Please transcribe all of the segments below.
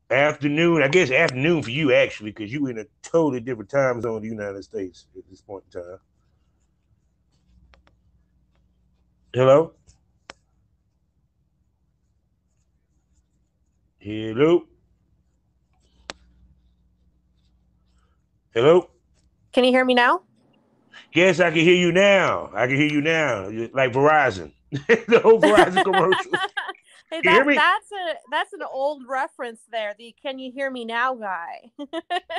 Afternoon, I guess afternoon for you actually, because you in a totally different time zone of the United States at this point in time. Hello? Hello? Hello? Can you hear me now? Yes, I can hear you now. I can hear you now. Like Verizon. The whole Verizon commercials. Hey, You hear me? that's an old reference there. The "Can you hear me now" guy.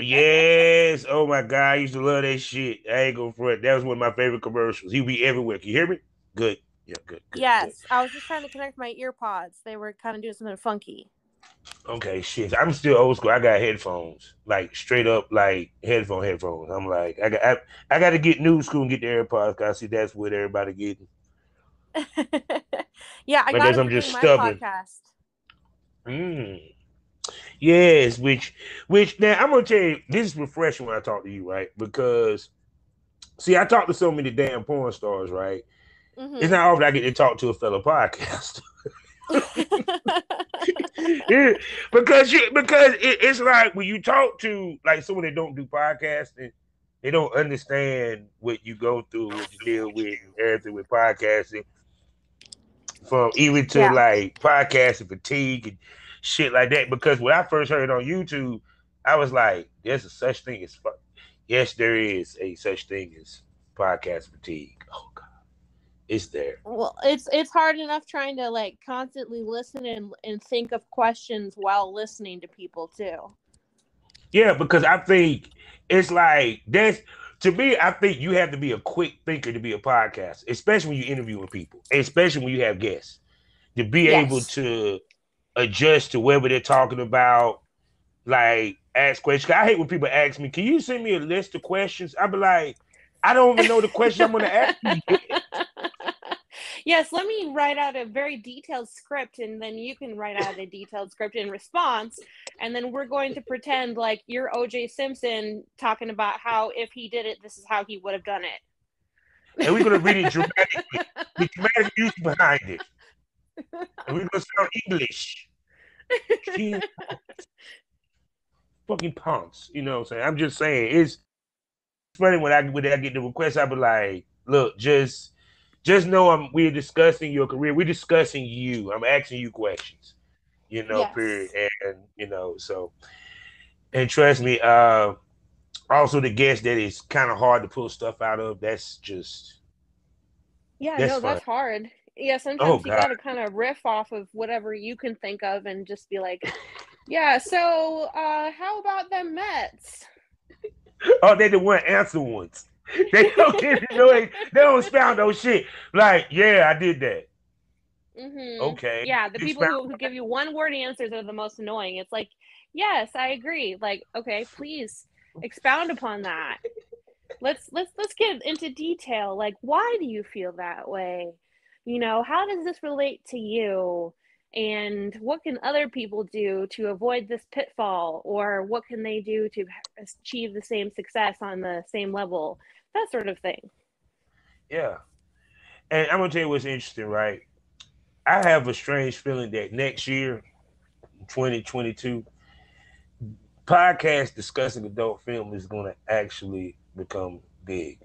Yes. Oh my God. I used to love that shit. I ain't gonna front. That was one of my favorite commercials. He'd be everywhere. Can you hear me? Good. Yeah, good, good, good. Yes, I was just trying to connect my ear pods. They were kind of doing something funky. Okay, shit. I'm still old school. I got headphones, like straight up, like headphones. I'm like, I got to get new school and get the AirPods. Cause I see that's what everybody getting. Yeah, I I got guess them I'm for just doing my stubborn. podcast. Mm. Yes, which now I'm gonna tell you, this is refreshing when I talk to you, right? Because see, I talk to so many damn porn stars, right? It's Mm-hmm. not often I get to talk to a fellow podcaster. Yeah, it's like when you talk to like someone that don't do podcasting, they don't understand what you go through, what you deal with, and everything with podcasting, from even to Yeah. like podcasting fatigue and shit like that. Because when I first heard it on YouTube, I was like, "There's a such thing as yes, there is a such thing as podcast fatigue. Oh God, it's there." Well, it's hard enough trying to like constantly listen and think of questions while listening to people too. Yeah, because I think it's like that's to me. I think you have to be a quick thinker to be a podcast, especially when you're interviewing people, especially when you have guests, to be able Yes. to adjust to whatever they're talking about. Like ask questions. I hate when people ask me, "Can you send me a list of questions?" I be like, "I don't even know the questions I'm going to ask you yet." Yes, let me write out a very detailed script and then you can write out a detailed script in response. And then we're going to pretend like you're OJ Simpson talking about how if he did it, this is how he would have done And we're it. going to read it dramatically, the dramatic music behind it, and we're going to sound English. She fucking punks. You know what I'm saying? I'm just saying it's funny when I get the request. I be like, look, just know we're discussing your career. We're discussing you. I'm asking you questions. Period. Yes. So and trust me, also the guest that is kind of hard to pull stuff out of. Yeah, That's no, fun. that's hard. Yeah, Oh sometimes you God. got to kind of riff off of whatever you can think of and just be like, yeah, so how about them Mets? Oh, they the one answer ones. They don't get they don't expound those shit. Like, yeah, I did that. Mm-hmm. Okay. Yeah, the people Expound. who give you one word answers are the most annoying. It's like, yes, I agree. Like, okay, please expound upon that. Let's get into detail. Like, why do you feel that way? How does this relate to you? And what can other people do to avoid this pitfall? Or what can they do to achieve the same success on the same level? That sort of thing. Yeah. And I'm gonna tell you what's interesting, right? I have a strange feeling that next year, 2022, podcast discussing adult film is gonna actually become big.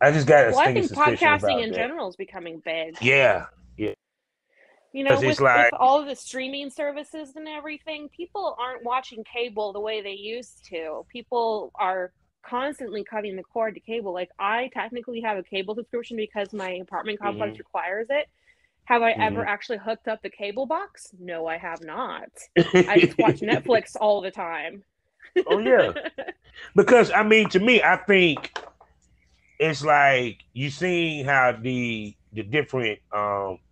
I just got a Well, I stinking think suspicion podcasting about in that. general is becoming big. Yeah. Yeah. Because it's With like, all of the streaming services and everything, people aren't watching cable the way they used to. People are constantly cutting the cord to cable. Like, I technically have a cable subscription because my apartment complex mm-hmm, requires it. Have I ever mm-hmm. actually hooked up the cable box? No, I have not. I just watch Netflix all the time. Oh yeah. Because I mean, to me, I think it's like you seen how the different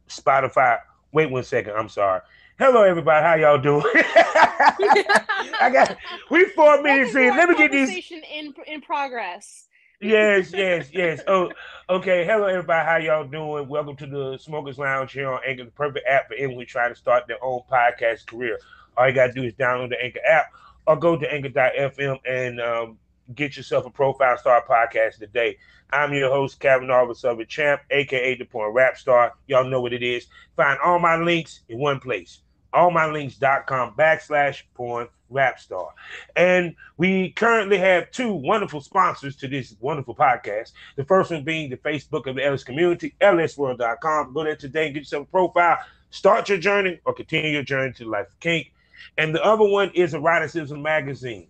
Spotify. Wait 1 second. I'm sorry. Hello, everybody. How y'all doing? I got we 4 minutes Welcome to in. our Let me get these. conversation in progress. Yes, yes, yes. Oh, okay. Hello, everybody. How y'all doing? Welcome to the Smokers Lounge here on Anchor, the perfect app for anyone trying to start their own podcast career. All you gotta do is download the Anchor app or go to Anchor.fm and get yourself a profile, start podcast today. I'm your host, Kevin Albert of Champ, aka the Porn Rap Star. Y'all know what it is. Find all my links in one place. allmylinks.com/PornRapStar. And we currently have two wonderful sponsors to this wonderful podcast. The first one being the Facebook of the LS community, lsworld.com. Go there today and get yourself a profile. Start your journey or continue your journey to the life of kink. And the other one is Eroticism Magazine,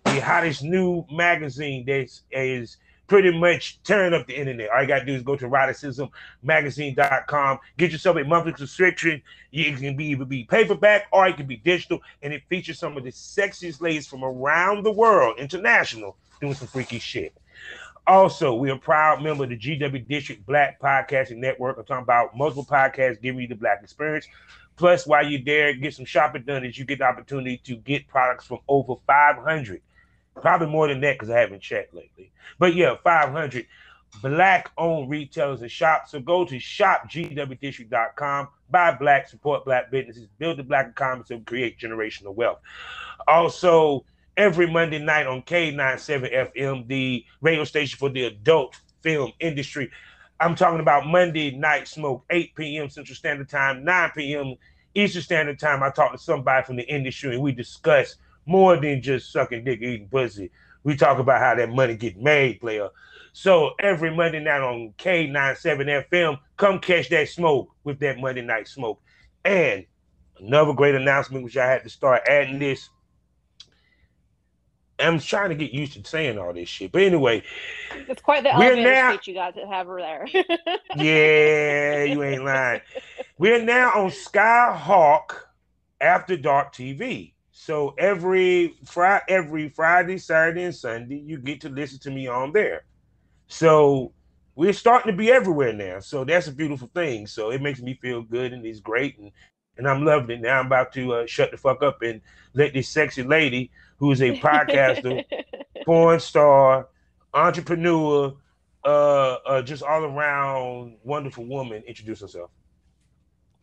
the hottest new magazine that is pretty much tearing up the internet. All you got to do is go to eroticismmagazine.com, get yourself a monthly subscription. It can be either be paperback or it can be digital, and it features some of the sexiest ladies from around the world, international, doing some freaky shit. Also, we're a proud member of the GW District Black Podcasting Network. I'm talking about multiple podcasts giving you the Black experience. Plus, while you're there, get some shopping done as you get the opportunity to get products from over 500, probably more than that because I haven't checked lately. But yeah, 500 Black-owned retailers and shops. So go to shopgwdistrict.com, buy Black, support Black businesses, build the Black economy, so create generational wealth. Also, every Monday night on K97FM, the radio station for the adult film industry. I'm talking about Monday Night Smoke, 8 p.m. Central Standard Time, 9 p.m. Eastern Standard Time. I talk to somebody from the industry and we discuss more than just sucking dick, eating pussy. We talk about how that money get made, player. So every Monday night on K97FM, come catch that smoke with that Monday Night Smoke. And another great announcement, which I had to start adding this. I'm trying to get used to saying all this shit. But anyway, it's quite the elevator speech you got to have her there. Yeah, you ain't lying. We're now on Skyhawk After Dark TV. So every Friday, Saturday, and Sunday, you get to listen to me on there. So we're starting to be everywhere now. So that's a beautiful thing. So it makes me feel good and it's great. And I'm loving it. Now I'm about to shut the fuck up and let this sexy lady who's a podcaster, porn star, entrepreneur, just all around wonderful woman introduce herself.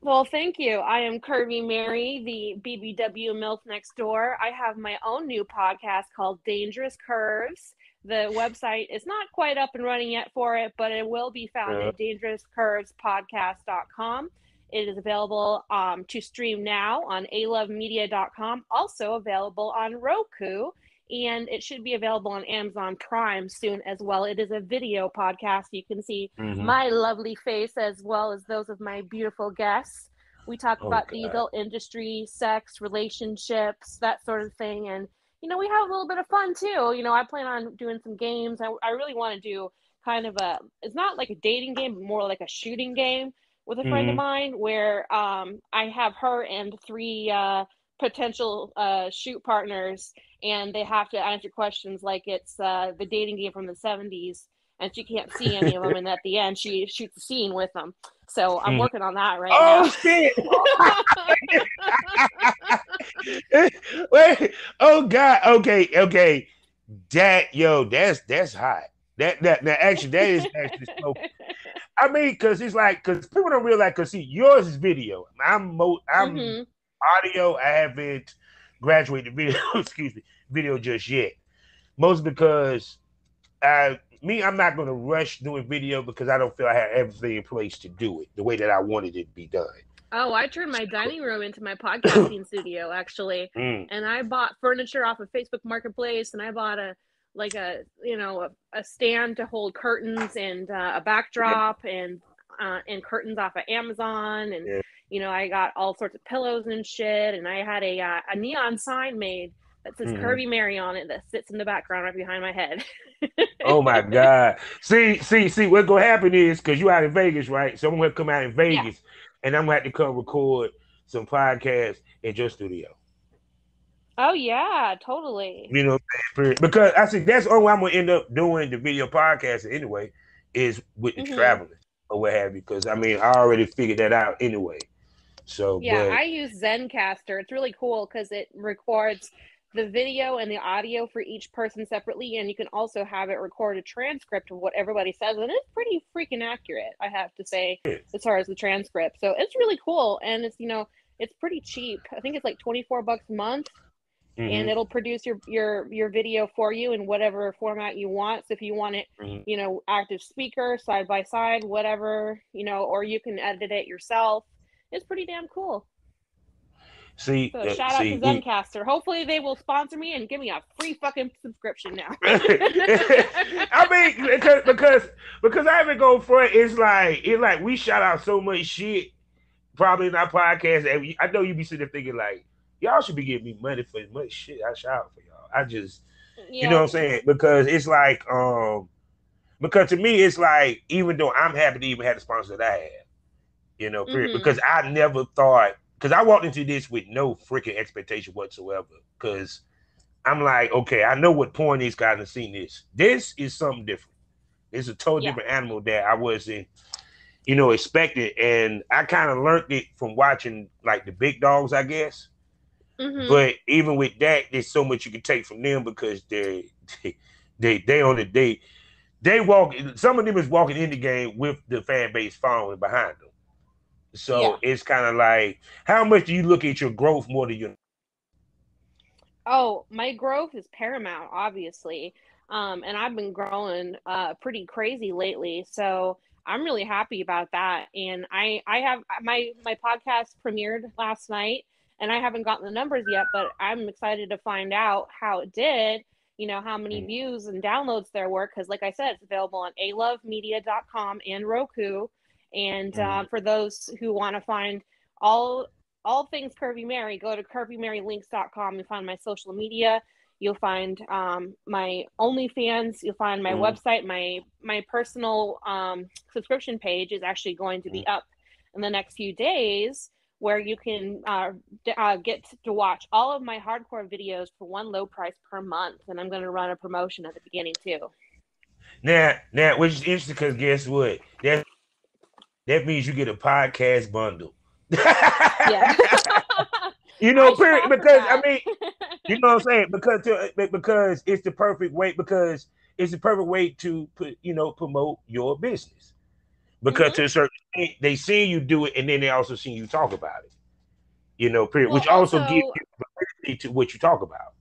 Well, thank you. I am Curvy Mary, the BBW MILF next door. I have my own new podcast called Dangerous Curves. The website is not quite up and running yet for it, but it will be found at dangerouscurvespodcast.com. It is available to stream now on alovemedia.com, also available on Roku, and it should be available on Amazon Prime soon as well. It is a video podcast. You can see my lovely face as well as those of my beautiful guests. We talk about the adult industry, sex, relationships, that sort of thing. And, you know, we have a little bit of fun too. You know, I plan on doing some games. I really want to do kind of it's not like a dating game, but more like a shooting game with a friend of mine where I have her and three potential shoot partners, and they have to answer questions like it's the dating game from the 70s, and she can't see any of them, and at the end she shoots a scene with them. So I'm working on that right now. Shit! Wait! Oh God! Okay. That's hot. That actually that is actually so. I mean, because it's like because people don't realize because see yours is video. I'm audio. I haven't graduated video. Excuse me, video just yet. Most because I'm not going to rush doing video because I don't feel I have everything in place to do it the way that I wanted it to be done. Oh, I turned my dining room into my podcasting studio actually, and I bought furniture off of Facebook Marketplace, and I bought a stand to hold curtains and a backdrop and curtains off of Amazon, and I got all sorts of pillows and shit, and I had a neon sign made that says Curvy Mary on it that sits in the background right behind my head. Oh my God. See, what's gonna happen is because you out in Vegas, right? So I'm gonna come out in Vegas and I'm gonna have to come record some podcasts in your studio. Oh yeah, totally. You know, because I think that's the only way I'm gonna end up doing the video podcast anyway, is with the traveling or what have you. Because I mean, I already figured that out anyway. So I use Zencastr. It's really cool because it records the video and the audio for each person separately, and you can also have it record a transcript of what everybody says, and it's pretty freaking accurate, I have to say, as far as the transcript. So it's really cool, and it's it's pretty cheap. I think it's like $24 a month, and it'll produce your video for you in whatever format you want. So if you want it, active speaker, side by side, whatever, or you can edit it yourself. It's pretty damn cool. So shout out to Zencaster. Hopefully they will sponsor me and give me a free fucking subscription now. I mean, because I haven't go for it. It's like we shout out so much shit probably in our podcast. And I know you be sitting there thinking like, y'all should be giving me money for as much shit I shout out for y'all. I just, you know Yeah. what I'm saying? Because it's like, because to me it's like, even though I'm happy to even have the sponsor that I have, you know, period. Mm-hmm. Because I never thought, because I walked into this with no freaking expectation whatsoever. Because I'm like, okay, I know what porn is, guys have seen this. This is something different. It's a totally Yeah. different animal that I wasn't, you know, expected. And I kind of learned it from watching like the big dogs, I guess. Mm-hmm. But even with that, there's so much you can take from them because they on the they walk. Some of them is walking in the game with the fan base following behind them. Yeah. So it's kind of like, how much do you look at your growth more than your? Oh, my growth is paramount, obviously. And I've been growing pretty crazy lately. So I'm really happy about that. And I have my podcast premiered last night and I haven't gotten the numbers yet, but I'm excited to find out how it did, how many views and downloads there were. Cause like I said, it's available on alovemedia.com and Roku. And for those who want to find all all things Curvy Mary, go to curvymarylinks.com and find my social media. You'll find my OnlyFans. You'll find my website. My personal subscription page is actually going to be up in the next few days, where you can get to watch all of my hardcore videos for one low price per month. And I'm going to run a promotion at the beginning too. Now, which is interesting because guess what? That means you get a podcast bundle. Yeah. You know, I should period. offer Because I that. mean, you know what I'm saying? Because it's the perfect way. Because it's the perfect way to promote your business. Because to a certain extent, they see you do it, and then they also see you talk about it. You know, period. Well, Which also gives also, you validity to what you talk about.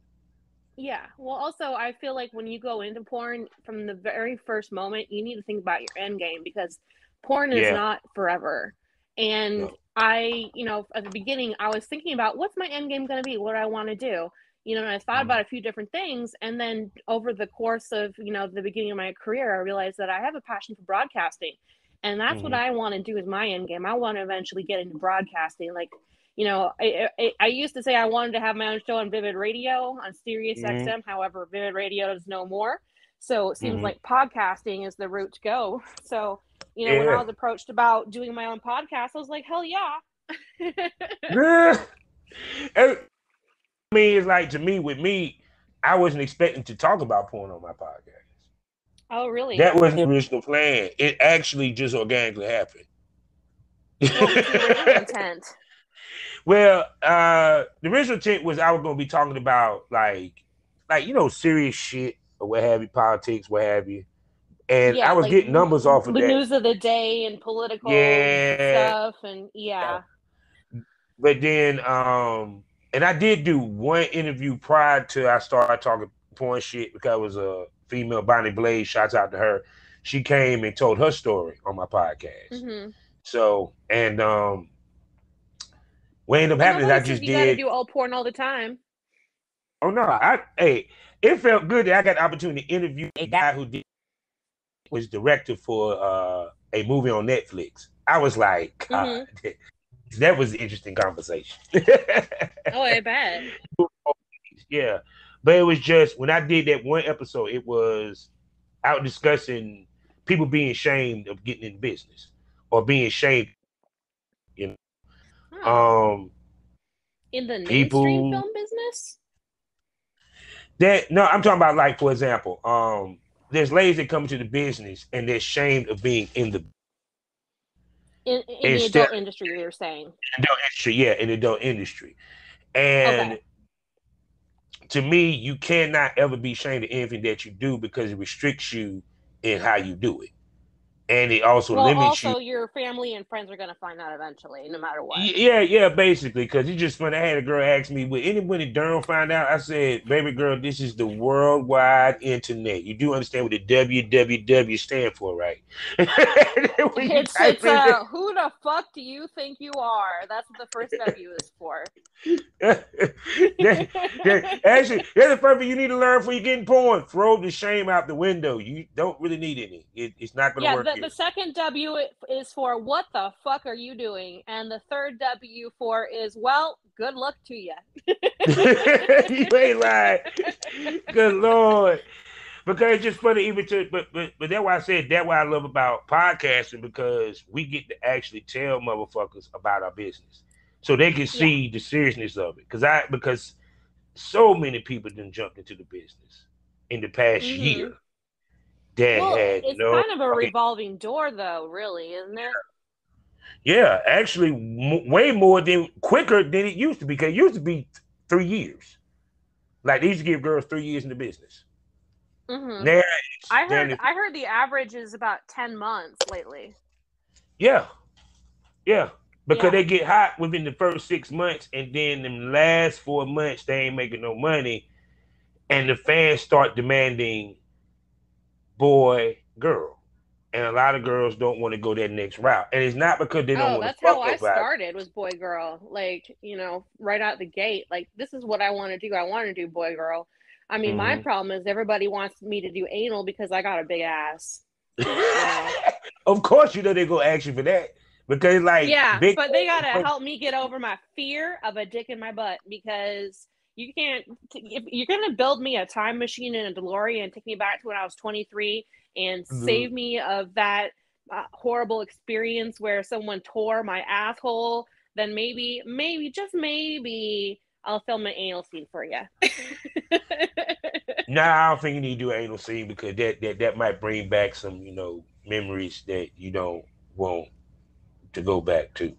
yeah. Well, also, I feel like when you go into porn from the very first moment, you need to think about your end game, because porn is Yeah. not forever. And No. at the beginning, I was thinking about what's my end game going to be? What do I want to do? And I thought about a few different things. And then over the course of, the beginning of my career, I realized that I have a passion for broadcasting. And that's what I want to do as my end game. I want to eventually get into broadcasting. Like, I used to say I wanted to have my own show on Vivid Radio on Sirius XM. However, Vivid Radio is no more. So it seems like podcasting is the route to go. So, when I Yeah. was approached about doing my own podcast, I was like, hell yeah. I mean, it's like, to me, with me, I wasn't expecting to talk about porn on my podcast. Oh, really? That wasn't the original plan. It actually just organically happened. What was the original intent? Well, the original intent was I was going to be talking about serious shit or what have you, politics, what have you, and I Yeah, was like getting numbers off of the that. news of the day and political Yeah, stuff, and yeah. but then and I did do one interview prior to I started talking porn shit, because it was a female, Bonnie Blaze. Shouts out to her. She came and told her story on my podcast. Mm-hmm. So, and what ended up Well, happening is I nobody says just you got to did. do all porn all the time. Oh no, it felt good that I got the opportunity to interview a guy who was director for a movie on Netflix. I was like, God, that was an interesting conversation. Oh, I bet. Yeah, but it was just when I did that one episode, it was out discussing people being ashamed of getting in business or being ashamed, you know. Oh, in the mainstream People film business? that no, I'm talking about, like, for example, there's ladies that come into the business and they're ashamed of being in the In the instead adult industry, you're saying? adult industry, yeah, in the adult industry. Okay. And to me, you cannot ever be ashamed of anything that you do, because it restricts you in how you do it. and it also Well, limits you. also your family and friends are gonna find out eventually, no matter what. Yeah, basically, because you just when I had a girl ask me, "Would anybody Durham find out?" I said, "Baby girl, this is the worldwide internet. You do understand what the www stand for, right?" When you type It's in who the fuck do you think you are? That's what the first W is for. actually, that's the first thing you need to learn before you get in porn. Throw the shame out the window. You don't really need any. It's not going to Yeah, work the here. second W is for what the fuck are you doing? And the third W for is, well, good luck to you. You ain't lying. Good Lord. Because it's just funny, even to, but that's why I said that's why I love about podcasting, because we get to actually tell motherfuckers about our business. So they can Yeah. see the seriousness of it. Because so many people done jumped into the business in the past year Mm-hmm. that Well, had it's no kind of a fucking. revolving door, though, really, isn't it? Yeah, actually, way more than quicker than it used to be. Because it used to be 3 years. Like they used to give girls 3 years in the business. Mm-hmm. Now it's damn near. I heard the average is about 10 months lately. Yeah, yeah. Because Yeah. they get hot within the first 6 months, and then the last 4 months they ain't making no money, and the fans start demanding boy, girl. And a lot of girls don't want to go that next route. And it's not because they don't Oh, want to that's fuck how I nobody. started, was boy girl. Like, right out the gate. Like, this is what I want to do. I want to do boy girl. I mean, my Mm-hmm. problem is everybody wants me to do anal because I got a big ass, you know. Of course, you know they're gonna ask you for that because like Yeah, big. but they got to help me get over my fear of a dick in my butt, because you can't if you're going to build me a time machine in a DeLorean and take me back to when I was 23 and save me of that horrible experience where someone tore my asshole, then maybe just maybe I'll film an anal scene for you. Nah, I don't think you need to do an anal scene because that might bring back some memories that you don't want to go back to.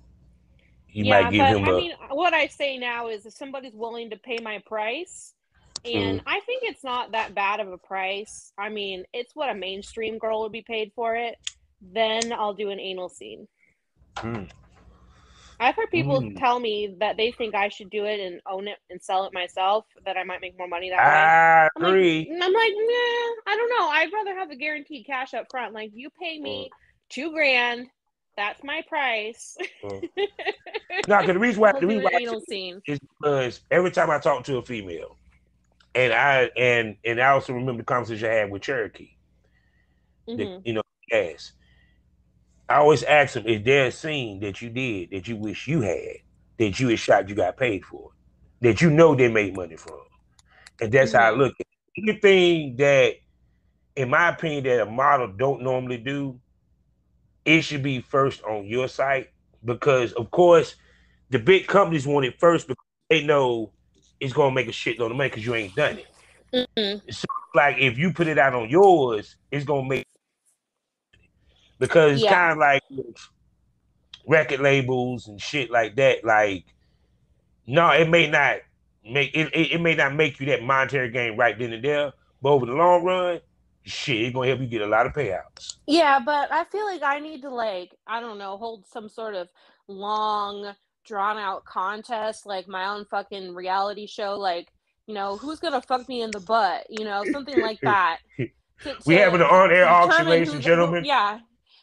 You might Yeah, give but him I a. mean, what I say now is if somebody's willing to pay my price, and Mm, I think it's not that bad of a price. I mean, it's what a mainstream girl would be paid for it. Then I'll do an anal scene. mm, I've heard people mm. tell me that they think I should do it and own it and sell it myself, that I might make more money that way. I I'm like, agree. nah, I don't know. I'd rather have the guaranteed cash up front. Like, you pay Mm, me 2 grand, that's my price. mm. No, because the reason why I'll the do reason an why I say anal it scene. is because every time I talk to a female, and I also remember the conversation I had with Cherokee, the Mm-hmm. yes, I always ask them, is there a scene that you did that you wish you had, that you had shot you got paid for, that they made money from, and that's how I Mm-hmm. look at it. Anything that, in my opinion, that a model don't normally do, it should be first on your site because, of course, the big companies want it first because they know it's gonna make a shitload of money because you ain't done it. Mm-hmm. So, like, if you put it out on yours, it's gonna make because it's Yeah. kind of like record labels and shit like that. Like, no, it may not it may not make you that monetary gain right then and there, but over the long run, shit, it's gonna help you get a lot of payouts. Yeah, but I feel like I need to, like, I don't know, hold some sort of long drawn out contest, like my own fucking reality show, like, who's gonna fuck me in the butt, something like that. To We to having an to, on-air to auction, determine ladies and who gentlemen. yeah.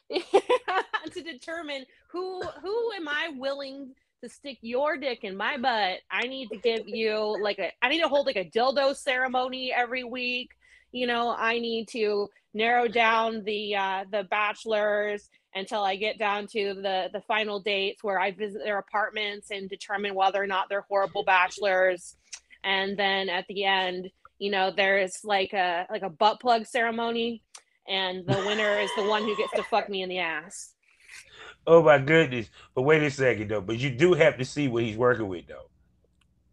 To determine who am I willing to stick your dick in my butt. I need to give you I need to hold like a dildo ceremony every week. I need to narrow down the bachelors until I get down to the final dates where I visit their apartments and determine whether or not they're horrible bachelors. And then at the end, there's like a butt plug ceremony, and the winner is the one who gets to fuck me in the ass. Oh my goodness! But wait a second though. But you do have to see what he's working with though.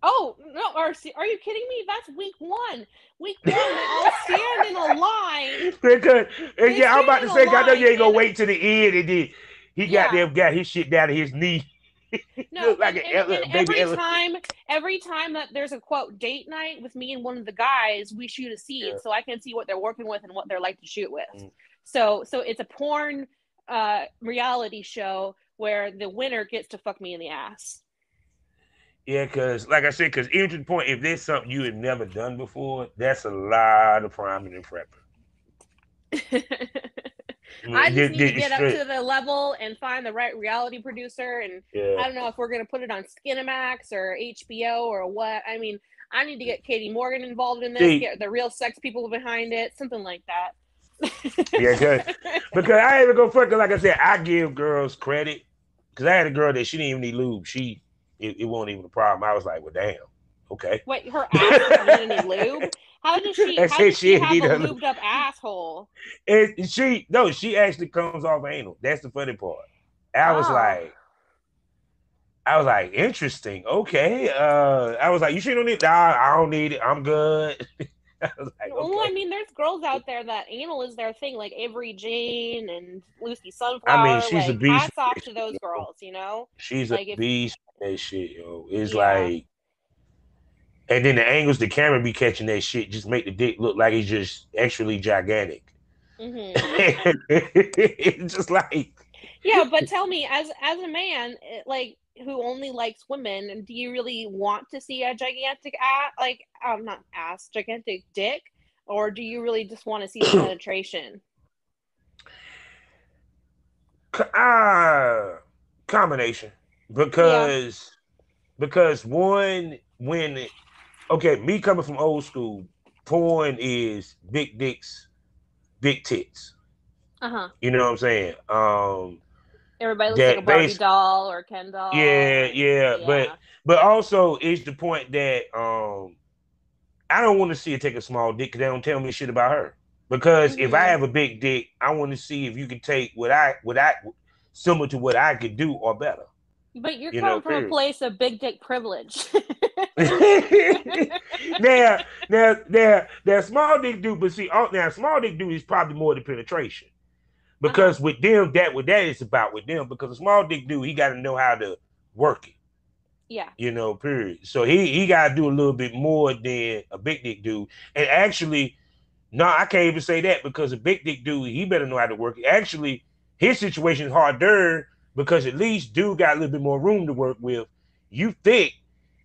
Oh no, are you kidding me? That's week one. Week one, they all stand in a line. Because They yeah, I'm stand about in to a say, I know you line, ain't gonna and wait to the end, and then he yeah. got his shit down to his knee. No, Look like and a baby elephant. every time that there's a quote date night with me and one of the guys, we shoot a scene Yeah. so I can see what they're working with and what they're like to shoot with. Mm. So it's a porn reality show where the winner gets to fuck me in the ass. Yeah, because like I said, because even to the point, if there's something you have never done before, that's a lot of priming and prepping. I just need to It's get up straight. to the level and find the right reality producer. And Yeah. I don't know if we're going to put it on Skinamax or HBO or what. I mean, I need to get Katie Morgan involved in this, See, get the real sex people behind it, something like that. yeah, because I even go fucking like I said, I give girls credit because I had a girl that she didn't even need lube. It wasn't even a problem. I was like, well, damn, okay. Wait, her ass doesn't need any lube? How does she I how said does she she have need a her lube. lubed up asshole? And she actually comes off anal. That's the funny part. I was Oh. like, interesting. Okay. I was like, you sure you don't need? Nah, I don't need it. I'm good. I was like, Well, I okay. mean, there's girls out there that anal is their thing, like Avery Jane and Lucy I mean, Sunflower. she's a Like, beast. hats off to those girls, you know? She's a Like, if, beast. That shit, yo. It's yeah. like, and then the angles the camera be catching that shit just make the dick look like it's just actually gigantic. Mm-hmm. It's just like, Yeah, but tell me, as a man, like, who only likes women, do you really want to see a gigantic ass, like, not ass, gigantic dick? Or do you really just want to see the penetration? ah, combination Yeah. because one when okay, me coming from old school, porn is big dicks, big tits. Uh-huh. You know what I'm saying? Everybody looks like a That Barbie base, doll or Ken doll, yeah, and yeah, yeah. but also it's the point that I don't want to see her take a small dick because they don't tell me shit about her. Because if I Mm-hmm. have a big dick, I want to see if you can take what I similar to what I could do or better. But you're You know, coming from a period. place of big dick privilege. now, small dick dude, but see, now small dick dude is probably more the penetration Uh-huh. because with them, what that is about with them, because a small dick dude, he got to know how to work it. Yeah. You know, period. So he got to do a little bit more than a big dick dude. And actually, no, I can't even say that because a big dick dude, he better know how to work it. Actually, his situation is harder because at least dude got a little bit more room to work with. You thick,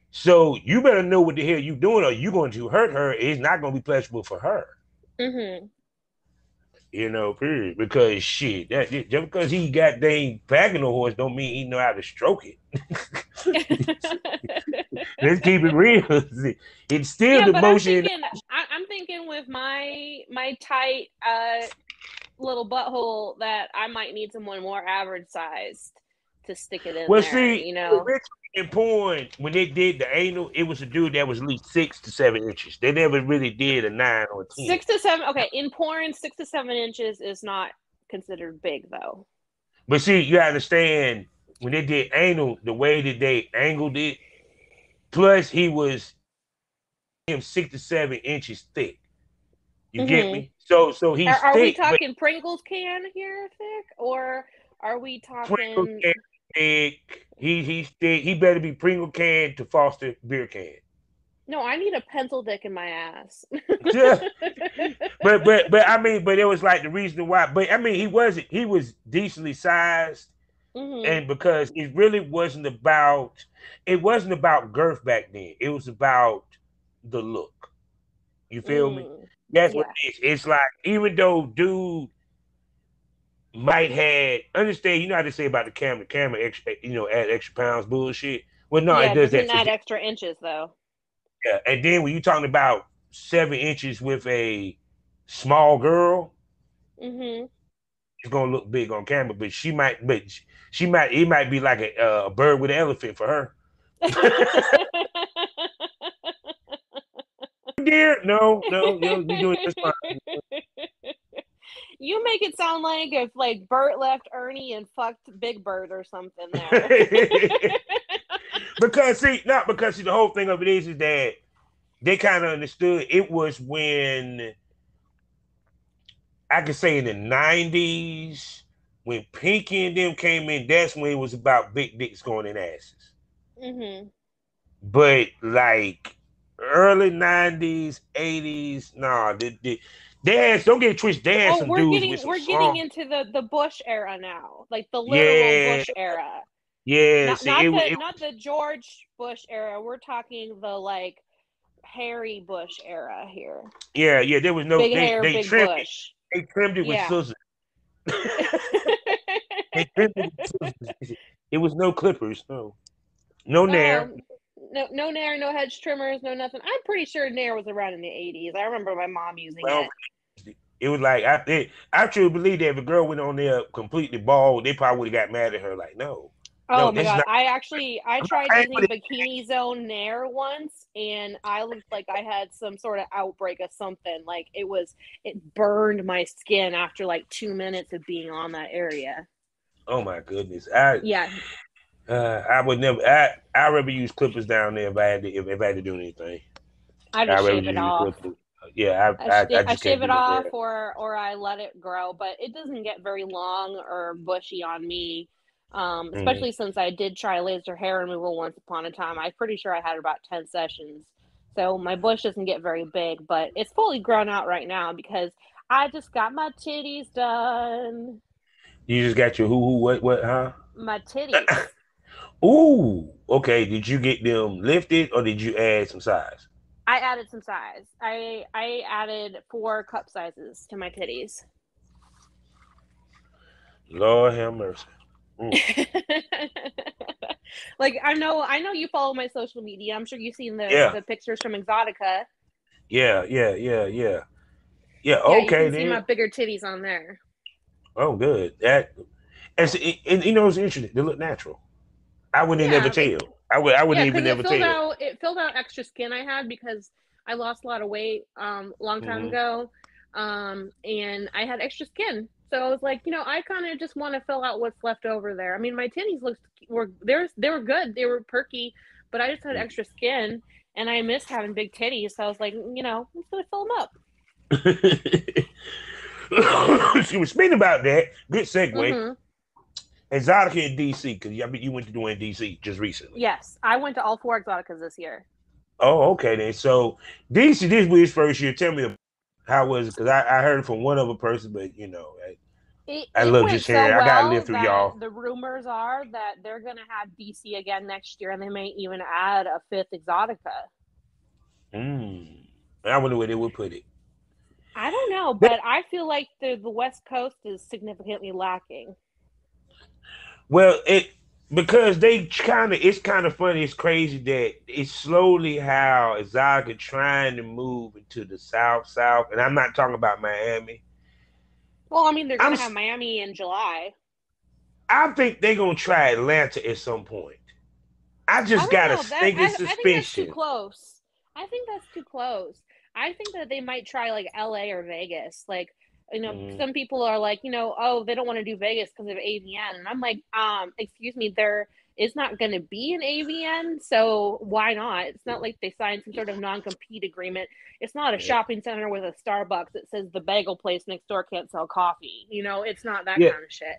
so you better know what the hell you doing, or you going to hurt her. It's not going to be pleasurable for her. Mm-hmm. You know, period. Because shit, just because he got dang bagging a horse don't mean he know how to stroke it. Let's keep it real. It's still Yeah, the but I'm motion. thinking, I'm thinking with my tight little butthole that I might need someone more average sized to stick it in Well, there, see, you know. originally in porn, when they did the anal, it was a dude that was at least 6 to 7 inches. They never really did a 9 or 10. 6 to 7. Okay, in porn, 6 to 7 inches is not considered big though. But see, you understand when they did anal, the way that they angled it, plus he was him 6 to 7 inches thick. You get Mm-hmm. me? So he's Are we thick, but talking Pringles can here thick, or are we Pringle talking? can thick. He's thick. He better be Pringle can to Foster beer can. No, I need a pencil dick in my ass. But I mean, but it was like the reason why. But I mean, he was decently sized, Mm-hmm. and because it wasn't about girth back then. It was about the look. You feel me? Mm. That's what Yeah. it is. It's like even though dude might had understand, you know how they say about the camera extra, add extra pounds bullshit. Well, no, it Yeah, it does doesn't that for add extra inches though. yeah. And then when you're talking about 7 inches with a small girl, Mm-hmm. it's gonna look big on camera, but it might be like a bird with an elephant for her. Dear, no, no, you doing just fine. You make it sound like if like Bert left Ernie and fucked Big Bird or something there. Because see, the whole thing of it is that they kind of understood it was when I could say in the '90s when Pinky and them came in. That's when it was about big dicks going in asses. Mm-hmm. But like early '90s, '80s, nah, Don't get it twisted. They had Oh, some dudes with some we're getting strong. into the Bush era now, like the literal Yeah, Bush era. yeah. Not See, not the it not the George Bush era. We're talking the like Harry Bush era here. yeah. There was no. Big hair, They big trimmed it. bush. They trimmed it with Yeah. scissors. They trimmed it with scissors. It was no clippers. No, no nair. No Nair, no hedge trimmers, no nothing. I'm pretty sure Nair was around in the 80s. I remember my mom using Well, it. it was like I truly believe that if a girl went on there completely bald, they probably would have got mad at her. Like, no, Oh my this is god. not. I I'm not tried paying for using this. Bikini Zone Nair once and I looked like I had some sort of outbreak of something. Like it burned my skin after like 2 minutes of being on that area. Oh my goodness, Yeah, I would never. I rather use clippers down there if I had to do anything. I I just rather shave just it use off. clippers. Yeah, I I just shave can't it do no off hair. or I let it grow, but it doesn't get very long or bushy on me. Mm. Especially since I did try laser hair removal once upon a time. I'm pretty sure I had about 10 sessions. So my bush doesn't get very big, but it's fully grown out right now because I just got my titties done. You just got your what, huh? My titties. Ooh, okay. Did you get them lifted or did you add some size? I added some size. I added 4 cup sizes to my titties. Lord have mercy. Mm. Like I know you follow my social media. I'm sure you've seen Yeah, the pictures from Exxxotica. yeah. Yeah, Yeah, you okay can see then. my bigger titties on there. Oh, good. And you know it's interesting. They look natural. I wouldn't never Yeah, tell. I wouldn't yeah, even because never tell. it filled out extra skin I had because I lost a lot of weight long time Hmm. ago, and I had extra skin. So I was like, I kind of just want to fill out what's left over there. I mean, my titties they were good, they were perky, but I just had extra skin, and I missed having big titties. So I was like, I'm just gonna fill them up. She was speaking about that. Good segue. Mm-hmm. Exotica in DC because I mean you went to do in DC just recently. Yes, I went to all 4 Exoticas this year. Oh, okay then. So DC, this was his first year. Tell me how was it? Because I heard from one other person, but I It love went just so hearing. I gotta live well through that y'all. the rumors are that they're gonna have DC again next year, and they may even add a 5th Exotica. Mm. I wonder where they would put it. I don't know, but I feel like the West Coast is significantly lacking. Well, it because they kind of it's kind of funny. It's crazy that it's slowly how Exotica trying to move into the South, and I'm not talking about Miami. Well, I mean, they're I'm gonna have Miami in July. I think they're gonna try Atlanta at some point. I I just got a don't know that stinking I think that's too suspicion. close. I think that's too close. I think that they might try like LA or Vegas. Like, Mhm. some people are like, oh, they don't want to do Vegas because of AVN, and I'm like, excuse me, there is not going to be an AVN, so why not? It's not like they signed some sort of non-compete agreement. It's not a Yeah, shopping center with a Starbucks that says the bagel place next door can't sell coffee. It's not that yeah, kind of shit.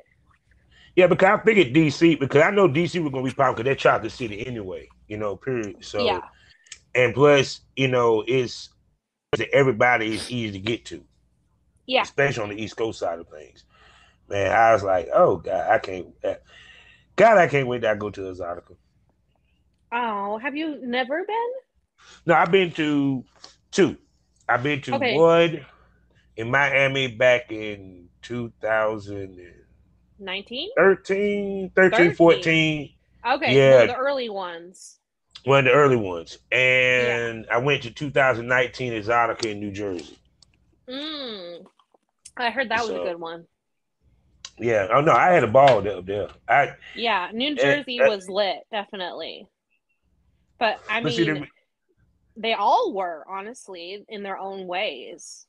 yeah. Because I figured DC because I know DC was gonna be popular because they're chocolate city anyway. Period. So Yeah, and plus, it's everybody is easy to get to, yeah. especially on the East Coast side of things. Man, I was like, oh God, I can't. God, I can't wait to go to Exotica. Oh, have you never been? No, I've been to two. I've been to Okay, one in Miami back in 2013, 19, 13, 13. 14. Okay, so one of Yeah, the early ones. one of the early ones. Yeah. And I went to 2019 Exotica in New Jersey. Mm. I heard that was a So good one. yeah, oh no, I had a ball up there. Yeah, New Uh, Jersey uh, was lit, definitely. But I but see mean, them. they all were, honestly, in their own ways.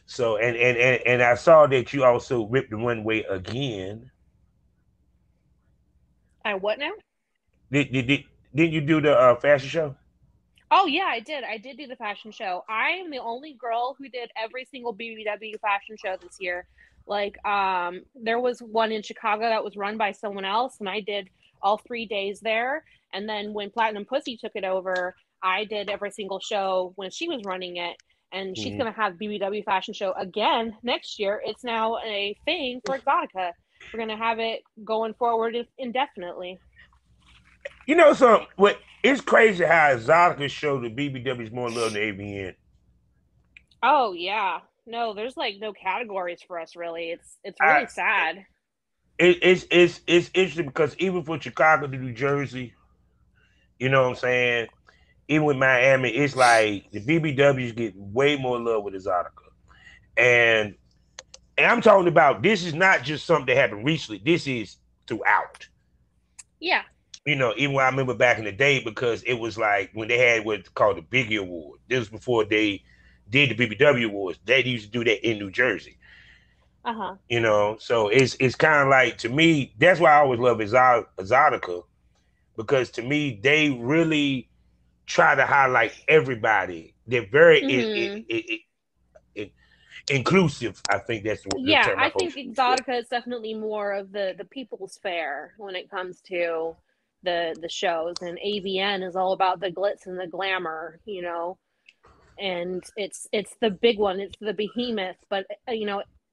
So and I saw that you also ripped the runway again. I what now? Didn't you do the fashion show? Oh yeah, I did. I did do the fashion show. I am the only girl who did every single BBW fashion show this year. Like, there was one in Chicago that was run by someone else, and I did all 3 days there. And then when Platinum Pussy took it over, I did every single show when she was running it. and she's Mhm. going to have BBW fashion show again next year. It's now a thing for Exxxotica. We're going to have it going forward indefinitely. You know something? What it's crazy how Exotica show the BBWs more love than AVN. Oh yeah, no, there's like no categories for us really. It's I really sad. it's interesting because even from Chicago to New Jersey, you know what I'm saying? Even with Miami, it's like the BBWs get way more love with Exotica. And and I'm talking about this is not just something that happened recently. This is throughout. Yeah. You know, even when I remember back in the day, because it was like when they had what's called the Biggie Award. This was before they did the BBW Awards. They used to do that in New Jersey. Uh huh. You know, so it's kind of like to me. That's why I always love Exotica because to me they really try to highlight everybody. They're very Mhm. it, inclusive. I think that's the Yeah, term I'm I supposed think to use. Yeah. Exxxotica is definitely more of the people's fair when it comes to the shows, and AVN is all about the glitz and the glamour, and it's the big one, it's the behemoth, but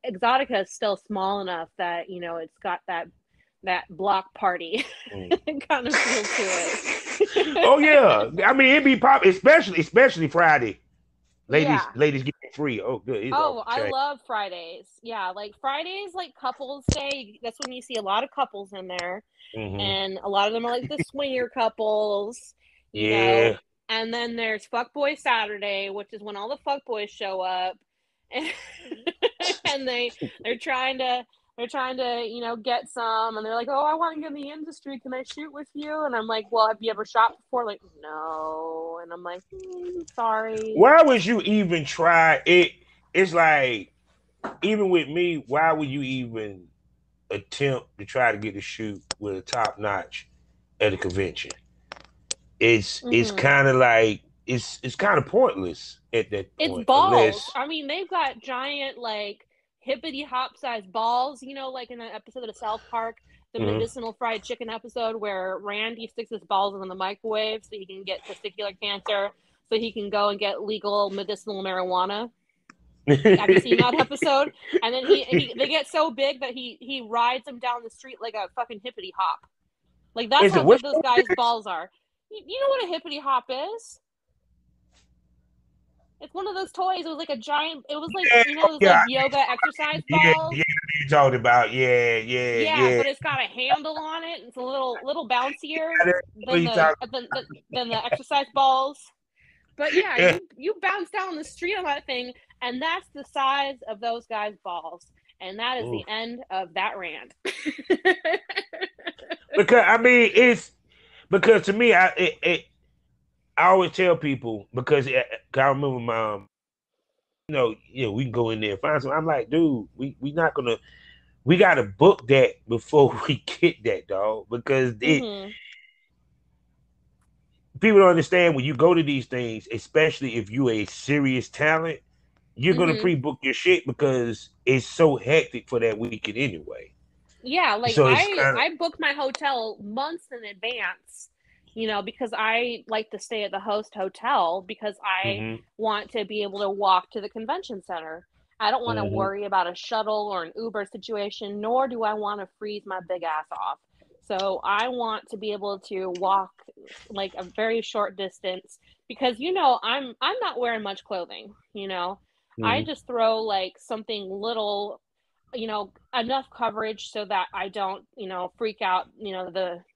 Exotica is still small enough that it's got that block party Mm. kind of feel to it. Oh yeah, I mean it'd be pop, especially Friday. Yeah. Ladies get free. Oh good, it's off Oh, the I chain. love Fridays. Yeah, like Fridays, like couples day. That's when you see a lot of couples in there, Mm-hmm. and a lot of them are like the swinger couples, you know. Yeah, And then there's Fuckboy Saturday, which is when all the fuckboys show up, and, and they're trying to get some, and they're like, oh, I want to get in the industry, can I shoot with you? And I'm like, well, have you ever shot before? Like, no. And I'm like, sorry. why would you even try it? It's like even with me, why would you even attempt to try to get a shoot with a top notch at a convention? It's Mm-hmm. kind of like it's kind of pointless at that It's point balls. unless I mean, they've got giant, like, hippity hop sized balls, like in an episode of South Park, the mhm. medicinal fried chicken episode, where Randy sticks his balls in the microwave so he can get testicular cancer, so he can go and get legal medicinal marijuana. Have you seen that episode? And then they get so big that he rides them down the street like a fucking hippity hop. Like, that's Is how it what big those show guys' is this? balls are. You know what a hippity hop is? It's one of those toys. It was like a giant. It was like Yeah, oh, those yeah, like yoga exercise yeah, balls. yeah. You talked about Yeah, yeah. but it's got a handle on it. It's a little bouncier What than you talking? the exercise balls. But yeah, Yeah, you bounce down the street on that thing, and that's the size of those guys' balls, and that is ooh. the end of that rant. Because I mean it's because to me I always tell people because I remember my we can go in there and find some. I'm like, dude, we not gonna we gotta book that before we get that dog because it Mhm. people don't understand when you go to these things, especially if you a serious talent, you're gonna Mhm. pre-book your shit because it's so hectic for that weekend anyway. Yeah, like So it's I kind of I booked my hotel months in advance, because I like to stay at the host hotel because I mm-hmm, want to be able to walk to the convention center. I don't want to mm-hmm, worry about a shuttle or an Uber situation, nor do I want to freeze my big ass off. So I want to be able to walk like a very short distance because I'm not wearing much clothing. I mm-hmm, just throw like something little, enough coverage so that I don't, freak out,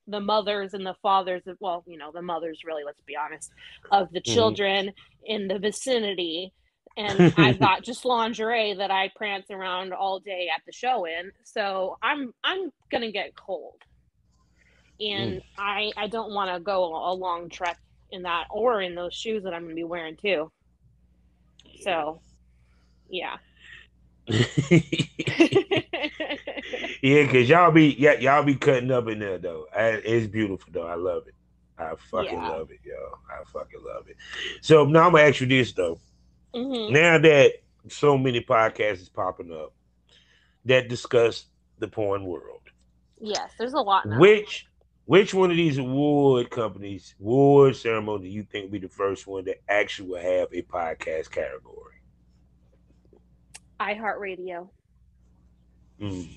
the mothers and the fathers of, well, the mothers really, let's be honest, of the children in the vicinity. And I've mm-hmm. got just lingerie that I prance around all day at the show in. So I'm gonna get cold. Mm. And I don't want to go a long trek in that or in those shoes that I'm gonna be wearing too. So yeah. Yeah, cause y'all be cutting up in there though. It's beautiful though. I love it. I fucking Yeah. love it, yo. I fucking love it. So now I'm gonna ask you this though. Mhm. Now that so many podcasts is popping up that discuss the porn world, Yes, there's a lot now. which which one of these award ceremony do you think will be the first one that actually will have a podcast category? iHeartRadio. Mm.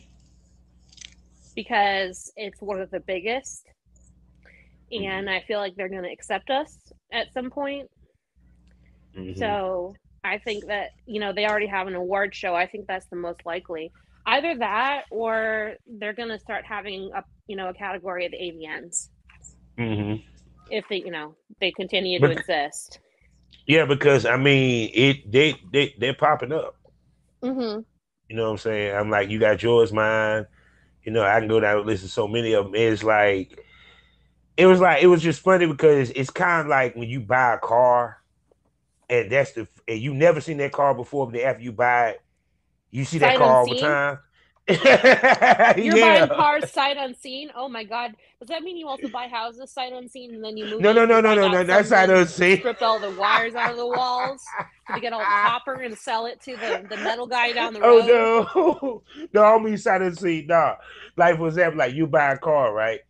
Because it's one of the biggest, Mm-hmm. and I feel like they're going to accept us at some point. Mm-hmm. So I think that, they already have an award show. I think that's the most likely. Either that, or they're going to start having a category of AVNs Mm-hmm. if they continue to exist. Yeah, because I mean, they're popping up. Mm-hmm. You know what I'm saying? I'm like, you got yours, mine. You know, I can go down and listen to so many of them. It was just funny because it's kind of like when you buy a car and and you never seen that car before, but then after you buy it, you see that Sight car all the unseen. time. You're buying Yeah. cars sight unseen. Oh my god! Does that mean you also buy houses sight unseen, and then you move No, in no, and you no, no, find no, out no. That's how someone those see. stripped all the wires out of the walls so they get all the copper and sell it to the metal guy down the Oh road? no. No, I don't mean side of the seat. Nah. Like for example, like you buy a car, right?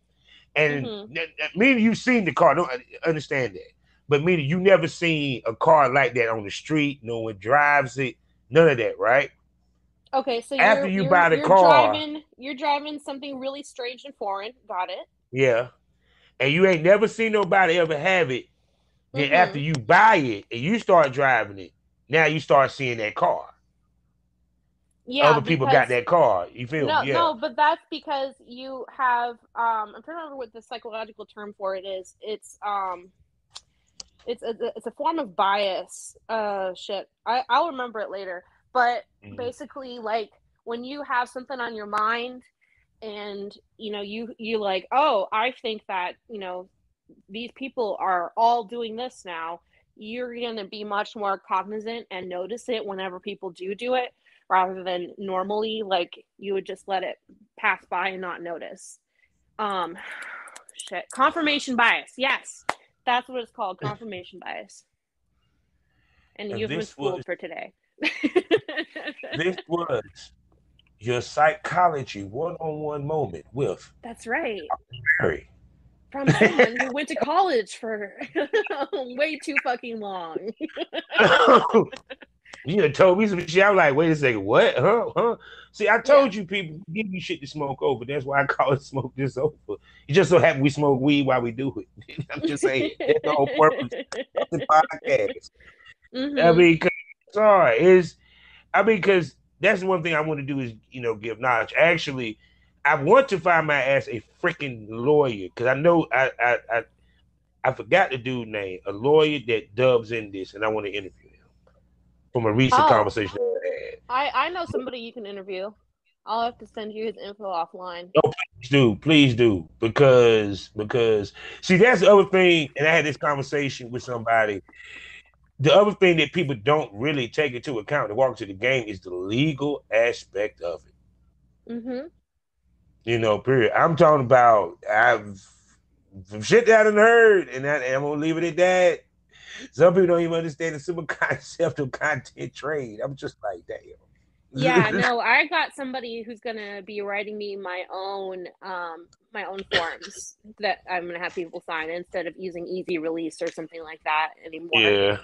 And Mm-hmm. meaning you've seen the car, don't understand that. But meaning you never seen a car like that on the street, no one drives it, none of that, right? Okay, so After you're you you're buy the you're car, driving you're driving something really strange and foreign. Got it. yeah, and you ain't never seen nobody ever have it, then after Mm-hmm. you buy it and you start driving it, now you start seeing that car. Yeah, Other people got because that car. You feel me? no, Yeah. no, but that's because you have I'm trying to remember what the psychological term for it is. It's a form of bias. Shit. I'll remember it later. But Mm-hmm. basically, like when you have something on your mind, and you like, oh, I think that these people are all doing this now. You're gonna be much more cognizant and notice it whenever people do it, rather than normally like you would just let it pass by and not notice. Um, shit. Confirmation bias. Yes, that's what it's called. Confirmation bias. And And you've been this schooled was for today. this was your psychology one-on-one moment with That's right. Mary. From someone who went to college for way too fucking long. You done told me some shit. I'm like, wait a second, what? Huh? Huh? See, I Yeah. told you people give you shit to smoke over. That's why I call it smoke this over. You just so happen we smoke weed while we do it. I'm just saying. That's the whole purpose of the podcast. I Mm-hmm. mean, cause, sorry, is I mean, because that's one thing I want to do is give knowledge. Actually, I want to find my ass a freaking lawyer because I know I forgot the dude name, a lawyer that dubs in this, and I want to interview him from a recent Oh, conversation I had. I know somebody you can interview. I'll have to send you his info offline. Oh, please do, because see that's the other thing, and I had this conversation with somebody. The other thing that people don't really take into account to walk to the game is the legal aspect of it. Mm-hmm. Period. I'm talking about I've some shit that I done heard, and I'm gonna leave it at that. Some people don't even understand the simple concept of content trade. I'm just like, Yeah, damn. no, I got somebody who's gonna be writing me my own forms that I'm gonna have people sign instead of using easy release or something like that anymore. Yeah,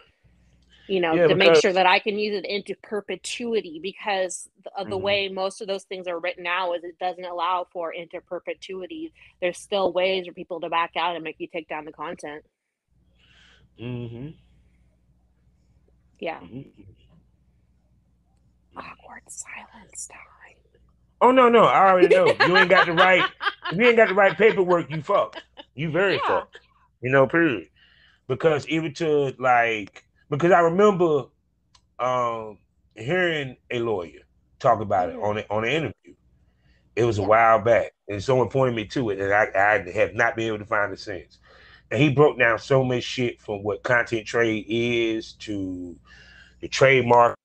yeah, To make because sure that I can use it into perpetuity, because of the mm-hmm, way most of those things are written now is it doesn't allow for into perpetuity. There's still ways for people to back out and make you take down the content. mm-hmm, Yeah. mm-hmm. Awkward silence time. Oh no, I already know. You ain't got the right. If you ain't got the right paperwork, you fucked. You very Yeah. fucked. Period. Because even to like, because I remember um hearing a lawyer talk about it Mm-hmm. on an interview. It was a Yeah. while back, and someone pointed me to it, and I have not been able to find the sense. And he broke down so much shit from what content trade is to the trademark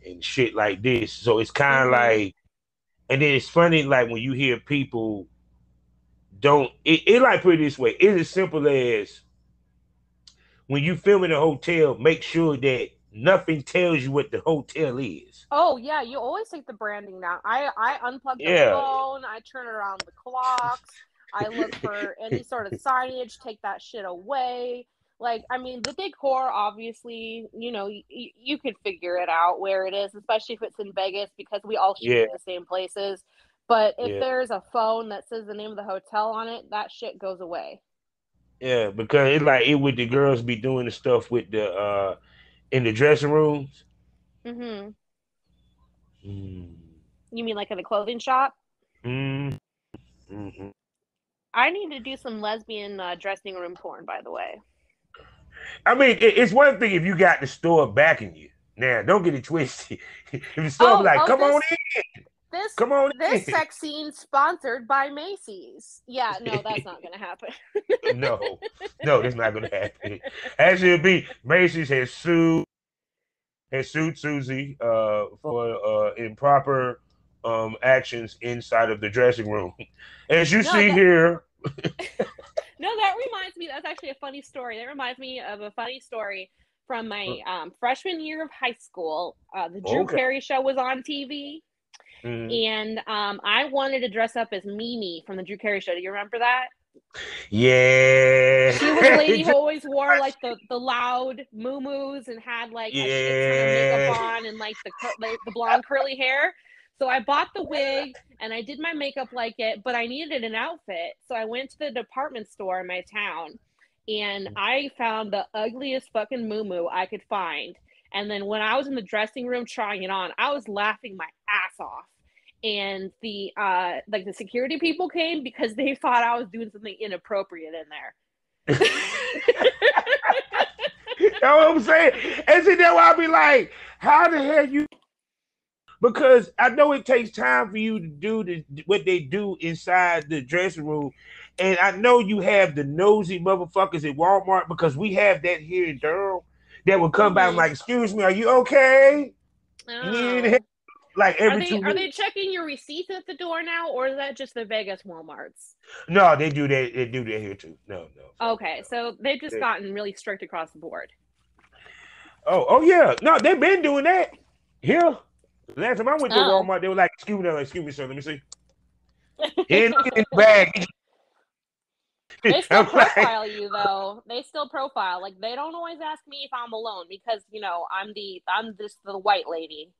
and shit like this. So it's kind of Mm-hmm. like, and then it's funny, like when you hear people don't, it like put it this way, it's as simple as when you film in a hotel, make sure that nothing tells you what the hotel is. Oh yeah, you always take the branding down. I unplug the Yeah. phone, I turn around the clocks, I look for any sort of signage, take that shit away. Like, I mean, the decor, obviously, you know, you could figure it out where it is, especially if it's in Vegas, because we all shoot Yeah, at the same places. But if yeah, there's a phone that says the name of the hotel on it, that shit goes away. yeah. Because it's like it would the girls be doing the stuff with the in the dressing rooms. Mm-hmm. Mm. You mean like in a clothing shop? Mm. Mm-mm. I need to do some lesbian dressing room porn, by the way. I mean, it's one thing if you got the store backing you. Now, don't get it twisted. If the store be Oh, like, oh, "Come on this come on this in," sex scene sponsored by Macy's. Yeah, no, that's not gonna happen. no, no, that's not gonna happen. Actually, it'll be Macy's has sued Susie for improper actions inside of the dressing room. As you No, see that here, no, that reminds me. That's actually a funny story. That reminds me of a funny story from my freshman year of high school. The Drew okay. Carey show was on TV, Mhm. and I wanted to dress up as Mimi from the Drew Carey show. Do you remember that? Yeah. She was a lady who always wore like the loud moo and had like a shit ton of makeup Yeah. on and like the blonde curly hair. So I bought the wig and I did my makeup like it, but I needed an outfit. So I went to the department store in my town and I found the ugliest fucking moo I could find. And then when I was in the dressing room trying it on, I was laughing my ass off. And the like the security people came because they thought I was doing something inappropriate in there. You know what I'm saying? And see, that's why I be like, how the hell you? Because I know it takes time for you to do what they do inside the dressing room. And I know you have the nosy motherfuckers at Walmart because we have that here in Durham that will come by and Mm-hmm. like, excuse me, are you okay? You need any help? Oh, Like are every they two are minutes. they checking your receipts at the door now, or is that just the Vegas WalMarts? No, they do that. They do that here too. No, no, fuck it, Okay, no. so they've just They, gotten really strict across the board. oh yeah. No, they've been doing that here. Last time I went to Oh, Walmart, they were like, excuse me, sir, let me see. He ain't looking in the bag. they still I'm like, profile you though. They still profile. Like they don't always ask me if I'm alone because I'm just the white lady.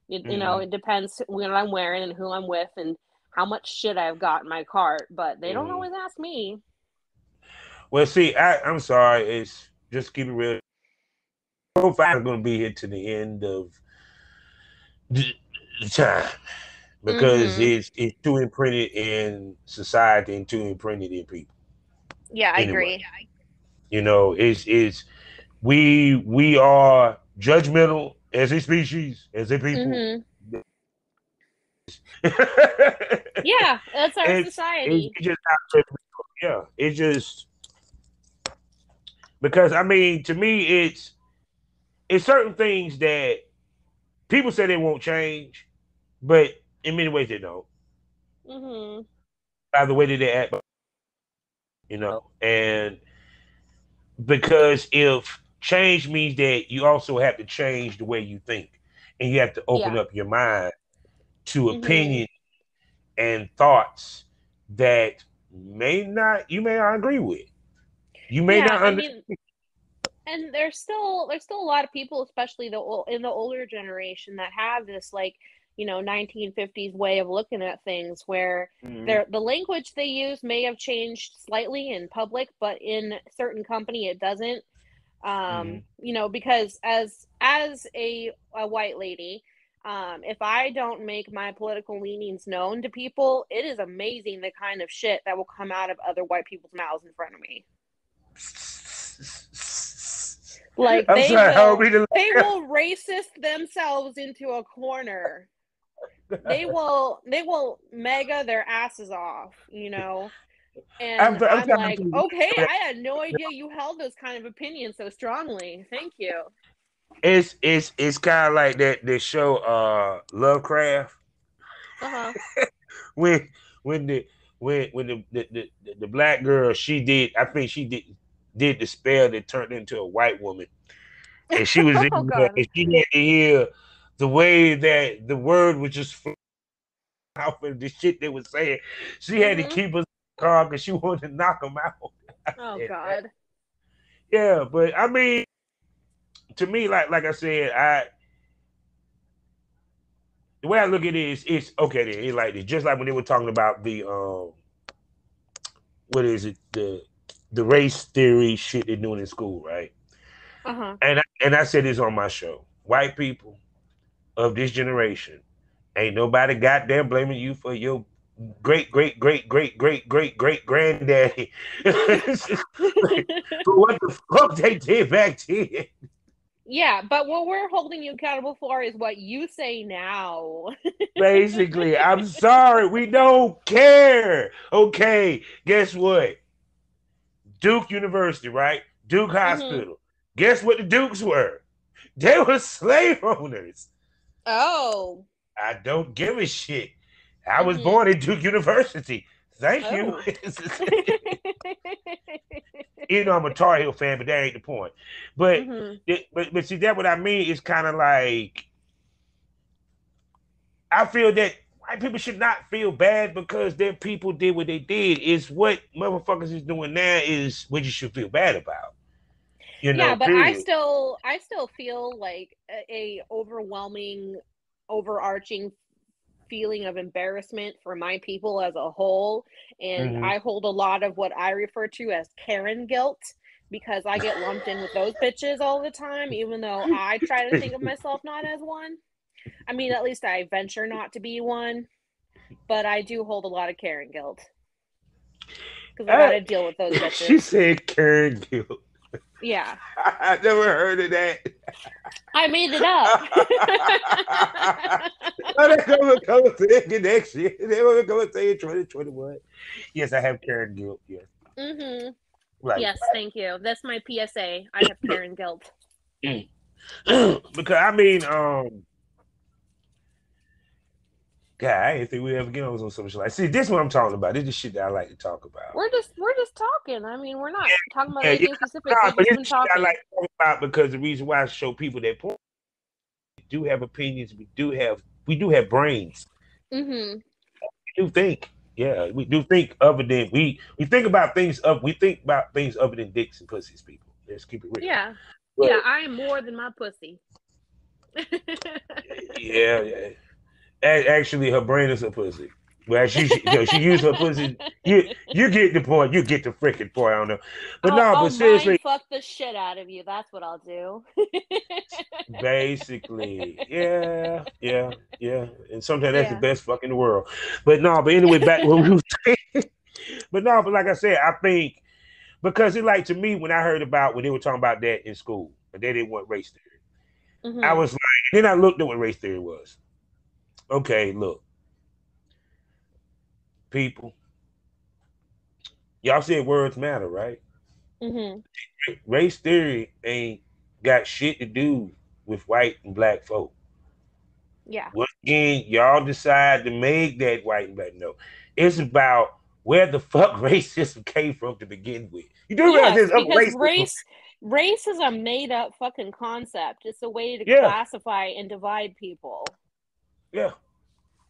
You know, mm-hmm, it depends what I'm wearing and who I'm with and how much shit I've got in my cart. But they don't mm-hmm. always ask me. Well, see, I'm sorry. It's just keep it real. Profile is going to be here to the end of the time because Mm-hmm. it's too imprinted in society and too imprinted in people. Yeah, I Anyway, agree. we are judgmental as a species, as a people. Mm-hmm. it's Yeah, that's our it's society. just not judgmental. Yeah, it's just because I mean, to me, it's certain things that people say they won't change, but in many ways they don't. Mm-hmm. By the way that they act, and because if change means that you also have to change the way you think, and you have to open Yeah. up your mind to Mm-hmm. opinions and thoughts that you may not agree with. You may Yeah, not I understand. mean, and there's still a lot of people, especially in the older generation, that have this like 1950s way of looking at things, where Mm-hmm. the language they use may have changed slightly in public, but in certain company it doesn't. Mm-hmm. Because as a white lady, if I don't make my political leanings known to people, it is amazing the kind of shit that will come out of other white people's mouths in front of me. Like I'm they sorry, help will me to they will racist themselves into a corner. They will mega their asses off. And I'm I'm trying like, to. okay, I had no idea you held those kind of opinions so strongly. Thank you. It's kind of like that show Lovecraft Uh-huh. when when the when the black girl she did the spell that turned into a white woman, and she was Oh in there god. and she had to hear the way that the word was just flowing out of the shit they were saying. She had to Mhm. keep us calm because she wanted to knock them out. I Oh said that. god. yeah, but I mean, to me, like I said, the way I look at it is, it's okay. Then it's like this, just like when they were talking about the what is it, the race theory shit they're doing in school, right? Uh-huh. And I said this on my show. White people of this generation, ain't nobody goddamn blaming you for your great great great great great great great granddaddy for what the fuck they did back then. Yeah, but what we're holding you accountable for is what you say now. Basically, I'm sorry, we don't care. Okay, guess what? Duke University, right? Duke Mm-hmm. Hospital. Guess what the Dukes were? They were slave owners. Oh. I don't give a shit. I was Mm-hmm. born at Duke University. Thank you. Oh. I'm a Tar Heel fan, but that ain't the point. But Mm-hmm. but see, that what I mean is kind of like, I feel that white people should not feel bad because their people did what they did. Is what motherfuckers is doing now is what you should feel bad about. Yeah, but I Period. still I still feel like a overwhelming overarching feeling of embarrassment for my people as a whole, and Hmm. I hold a lot of what I refer to as Karen guilt because I get lumped in with those bitches all the time, even though I try to think of myself not as one. I mean, at least I venture not to be one, but I do hold a lot of Karen guilt because I got Uh, to deal with those she bitches. said Karen Gill. Yeah, I never heard of that. I made it up. Oh, they're come and say it next year. They're going to come and say it 2021. Yes, I have Karen guilt. Yes. Mm-hmm. Like, Yes, thank you. That's my PSA. I have Karen guilt. because I mean, God, I didn't think we ever get on some shit like. See, this is what I'm talking about. This is the shit that I like to talk about. We're just talking. I mean, we're not talking about Yeah, yeah, anything specific. nah, We've but just this been is shit I like talking. to talk about because the reason why I show people that porn, we do have opinions. We do have brains. Mm-hmm. We do think. Yeah, we do think other than we think about things other than dicks and pussies. People, let's keep it real. Yeah. Yeah, But I am more than my pussy. yeah, yeah. Actually, her brain is a pussy. Well, she used her pussy. You get the point. You get the freaking point. I don't know, but no. I'll But mind seriously, fuck the shit out of you. That's what I'll do. basically, yeah, yeah, yeah. And sometimes that's the Yeah. best fuck in the world. But no. But anyway, back to what we were saying. But no. But like I said, I think because it like to me when I heard about when they were talking about that in school, and they didn't want race theory. I Mm-hmm. was like, then I looked at what race theory was. Okay, look, people, y'all said words matter, right? Mm-hmm. Race theory ain't got shit to do with white and black folk. Yeah. Once again, y'all decide to make that white and black. No, it's about where the fuck racism came from to begin with. You do realize Yes, there's other because racism. race is a made up fucking concept. It's a way to Yeah, classify and divide people. yeah,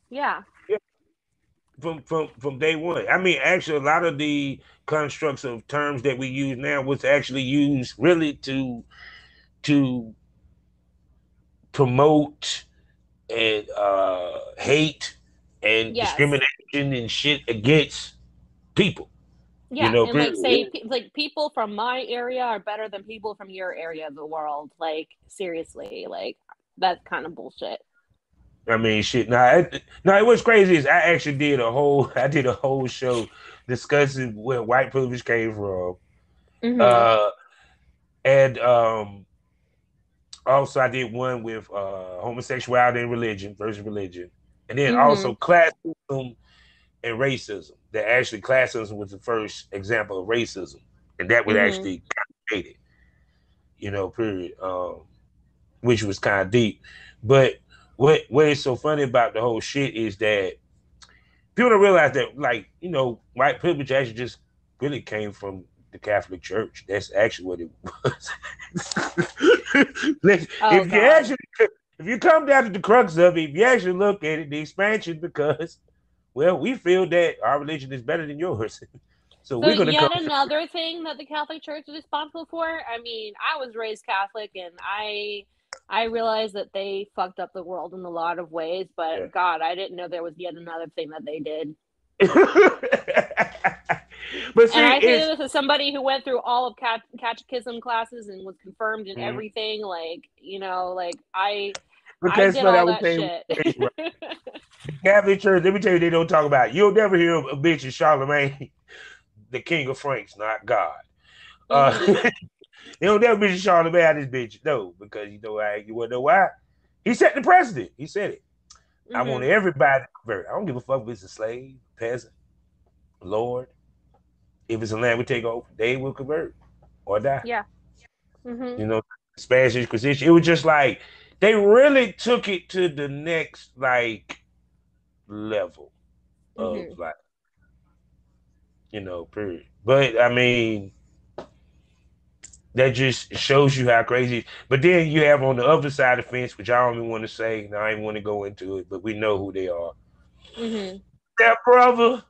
Yeah. yeah. From day one. I mean, actually, a lot of the constructs of terms that we use now was actually used really to promote and hate and Yes. discrimination and shit against people. Yeah, and like say Period. like people from my area are better than people from your area of the world. Like seriously, like that's kind of bullshit. I mean, shit. Now, it was crazy is I actually I did a whole show discussing where white privilege came from, Mhm. uh, and also I did one with homosexuality and religion versus religion, and then also Mhm. classism and racism. That actually classism was the first example of racism, and that was Mhm. actually created. Period. Which was kind of deep. But what is so funny about the whole shit is that people don't realize that, like, white privilege actually just really came from the Catholic Church. That's actually what it was. Oh if you god. actually, if you come down to the crux of it, if you actually look at it, the expansion, because, well, we feel that our religion is better than yours. So So we're gonna come. yet another thing that the Catholic Church is responsible for. I mean, I was raised Catholic, and I realized that they fucked up the world in a lot of ways. Yeah. But God, I didn't know there was yet another thing that they did. But And see, I say it's this as somebody who went through all of catechism classes and was confirmed in mhm. everything. Like, like I Because did but I all would that say shit. right. The Catholic Church. Let me tell you, they don't talk about it. You'll never hear a bitch in Charlemagne, the King of France, not God. Mm-hmm. They don't never mention Charlemagne out this bitch. No, because you know why? You want to know why? He set the precedent. He said it. I want Mm-hmm. everybody to convert. I don't give a fuck if it's a slave, peasant, lord. If it's a land we take over, they will convert or die. Yeah. Mm-hmm. You know, Spanish Inquisition. It was just like they really took it to the next like level of Mm-hmm. like period. But I mean, that just shows you how crazy. But then you have on the other side of the fence, which I don't even want to say, and I don't even want to go into it, but we know who they are. Mm-hmm. That brother,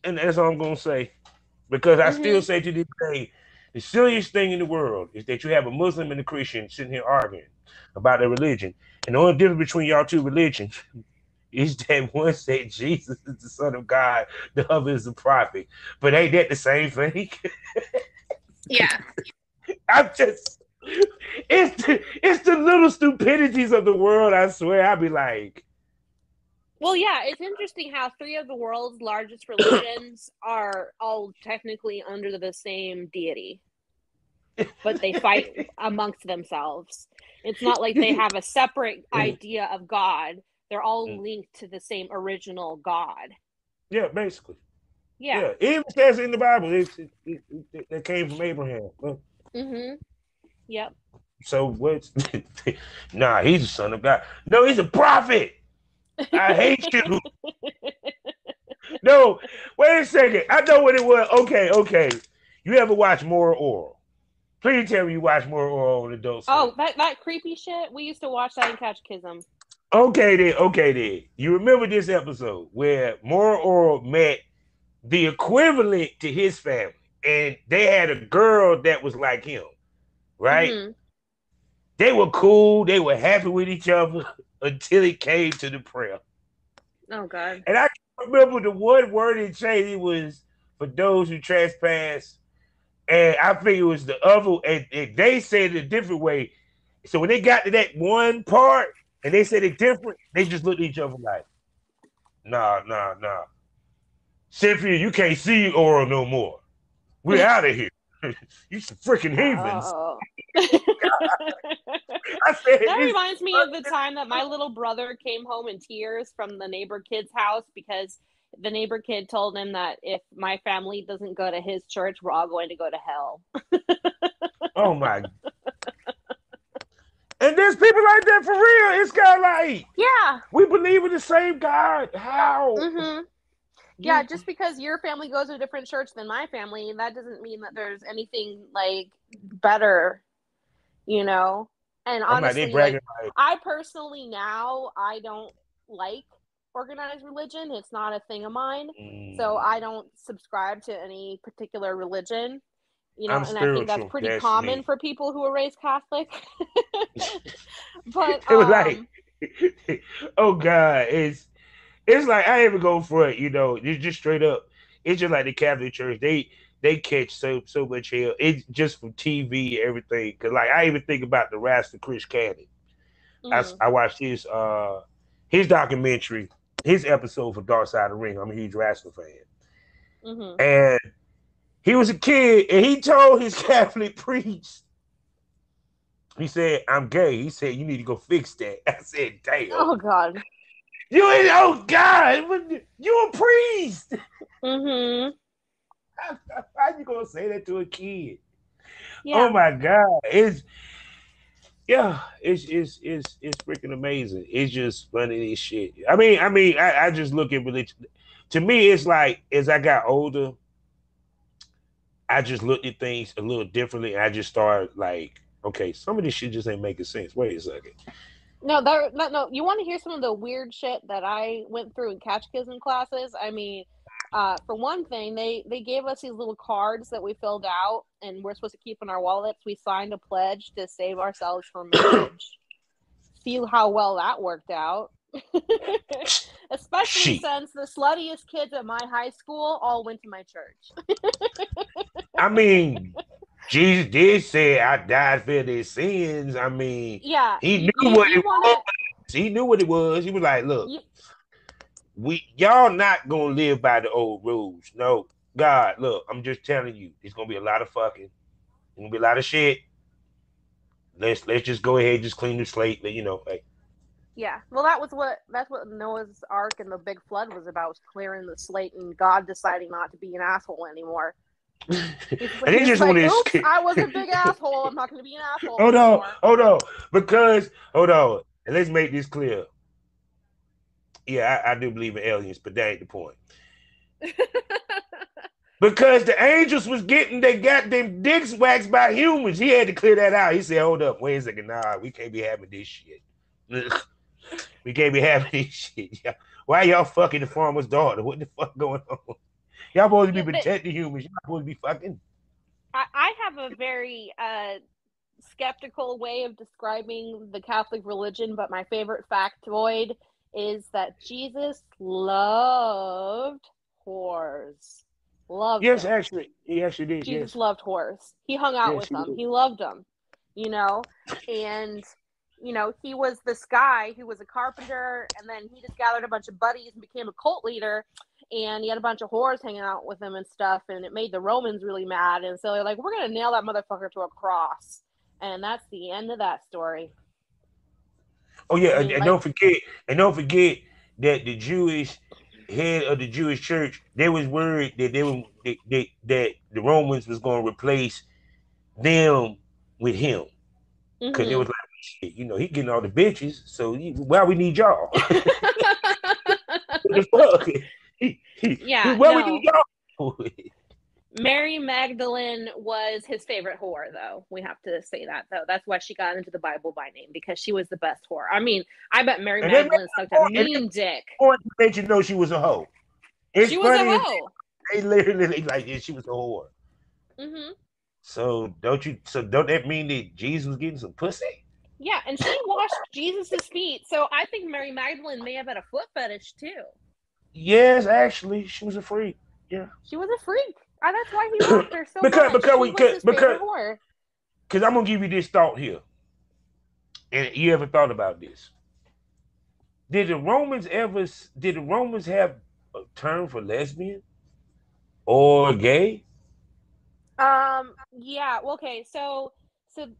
and that's all I'm gonna say. Because I still Mm-hmm. say to this day, the silliest thing in the world is that you have a Muslim and a Christian sitting here arguing about their religion. And the only difference between y'all two religions is that one said Jesus is the Son of God, the other is the prophet. But ain't that the same thing? Yeah. I'm just it's the little stupidities of the world, I swear. I'd be like, Well, yeah, it's interesting how three of the world's largest religions are all technically under the same deity, but they fight amongst themselves. It's not like they have a separate idea of God. They're all linked to the same original God. yeah, basically. Yeah. Yeah, it even says in the Bible it came from Abraham. Mm-hmm. Yep. So what's nah, he's a son of God. No, he's a prophet. I hate you. No, wait a second. I know what it was. Okay. You ever watch Moral Oral? Please tell me you watch Moral Oral on Adult Swim. Oh, that creepy shit. We used to watch that in Catechism. Okay then. You remember this episode where Moral Oral met the equivalent to his family, and they had a girl that was like him, right? Mm-hmm. They were cool. They were happy with each other until it came to the prayer. Oh God. And I remember the one word it changed. It was for those who trespass. And I think it was the other, and they said it a different way. So when they got to that one part and they said it different, they just looked at each other like, nah. Cynthia, you can't see oral no more. We're out of here. You some freaking heathens. Oh. I said, That reminds me of the time that my little brother came home in tears from the neighbor kid's house because the neighbor kid told him that if my family doesn't go to his church, we're all going to go to hell. oh my. And there's people like that for real. It's kind of like, Yeah. we believe in the same God. How? Mm-hmm. Yeah, just because your family goes to a different church than my family, that doesn't mean that there's anything like better, you know? And I'm like, they honestly, bragging like like, I personally now I don't like organized religion. It's not a thing of mine. So I don't subscribe to any particular religion. I'm And I think that's spiritual. pretty That's common me. for people who are raised Catholic. But They were like, oh God, it's like I even go for it, it's just straight up. It's just like the Catholic Church. They catch so much hell. It's just from TV, everything. Cause like I even think about the Rasta Chris Cannon. mm, I watched his documentary, his episode for Dark Side of the Ring. I'm a huge Rasta fan. mm-hmm. And he was a kid and he told his Catholic priest, he said, I'm gay. He said, you need to go fix that. I said, damn. Oh God. You ain't, oh God, you a priest. Mm-hmm. How you gonna say that to a kid? Oh Yeah. my God. It's freaking amazing. It's just funny as shit. I just look at religion. To me, it's like as I got older, I just looked at things a little differently. And I just started like, okay, some of this shit just ain't making sense. Wait a second. No. You want to hear some of the weird shit that I went through in catechism classes? I mean, For one thing, they gave us these little cards that we filled out, and we're supposed to keep in our wallets. We signed a pledge to save ourselves from marriage. See how well that worked out. Especially Shit. since the sluttiest kids at my high school all went to my church. I mean, Jesus did say, "I died for their sins." I mean, Yeah, he knew what you it want was. He knew what it was. He was like, "Look, to y'all not gonna live by the old rules. No, God, look, I'm just telling you, there's gonna be a lot of fucking, there's gonna be a lot of shit. Let's just go ahead, just clean the slate. You know, like." Yeah, well, that's what Noah's Ark and the big flood was about, was clearing the slate and God deciding not to be an asshole anymore. And they just like, want oops, to. I was a big asshole. I'm not going to be an asshole Hold anymore. on, because hold on, and let's make this clear. Yeah, I do believe in aliens, but that ain't the point. Because the angels was getting they got them dicks waxed by humans. He had to clear that out. He said, "Hold up, wait a second, nah, we can't be having this shit. We can't be having this shit. Why y'all fucking the farmer's daughter? What the fuck going on? Y'all supposed to be protecting humans. Y'all supposed to be fucking." I have a very skeptical way of describing the Catholic religion, but my favorite factoid is that Jesus loved whores. Loved Yes, them. actually, he actually did. Jesus yes. loved whores. He hung out with them. Did. He loved them, you know, and he was this guy who was a carpenter, and then he just gathered a bunch of buddies and became a cult leader, and he had a bunch of whores hanging out with him and stuff, and it made the Romans really mad, and so they're like, we're gonna nail that motherfucker to a cross, and that's the end of that story. Oh yeah, and don't forget that the Jewish head of the Jewish church, they was worried that that the Romans was going to replace them with him, because it was like, shit, he getting all the bitches, so why we need y'all? What the fuck? Yeah, why we need y'all? Mary Magdalene was his favorite whore, though. We have to say that, though. That's why she got into the Bible by name, because she was the best whore. I mean, I bet Mary Magdalene sucked a mean dick. Let you know she was a hoe. She was a hoe. They literally like, yeah, she was a whore. Mm-hmm. So don't that mean that Jesus was getting some pussy? Yeah, and she washed Jesus' feet. So I think Mary Magdalene may have had a foot fetish too. Yes, actually, she was a freak. Yeah, she was a freak. That's why he loved her so much. Because I'm gonna give you this thought here, and you ever thought about this? Did the Romans have a term for lesbian or gay? Yeah. Okay. So the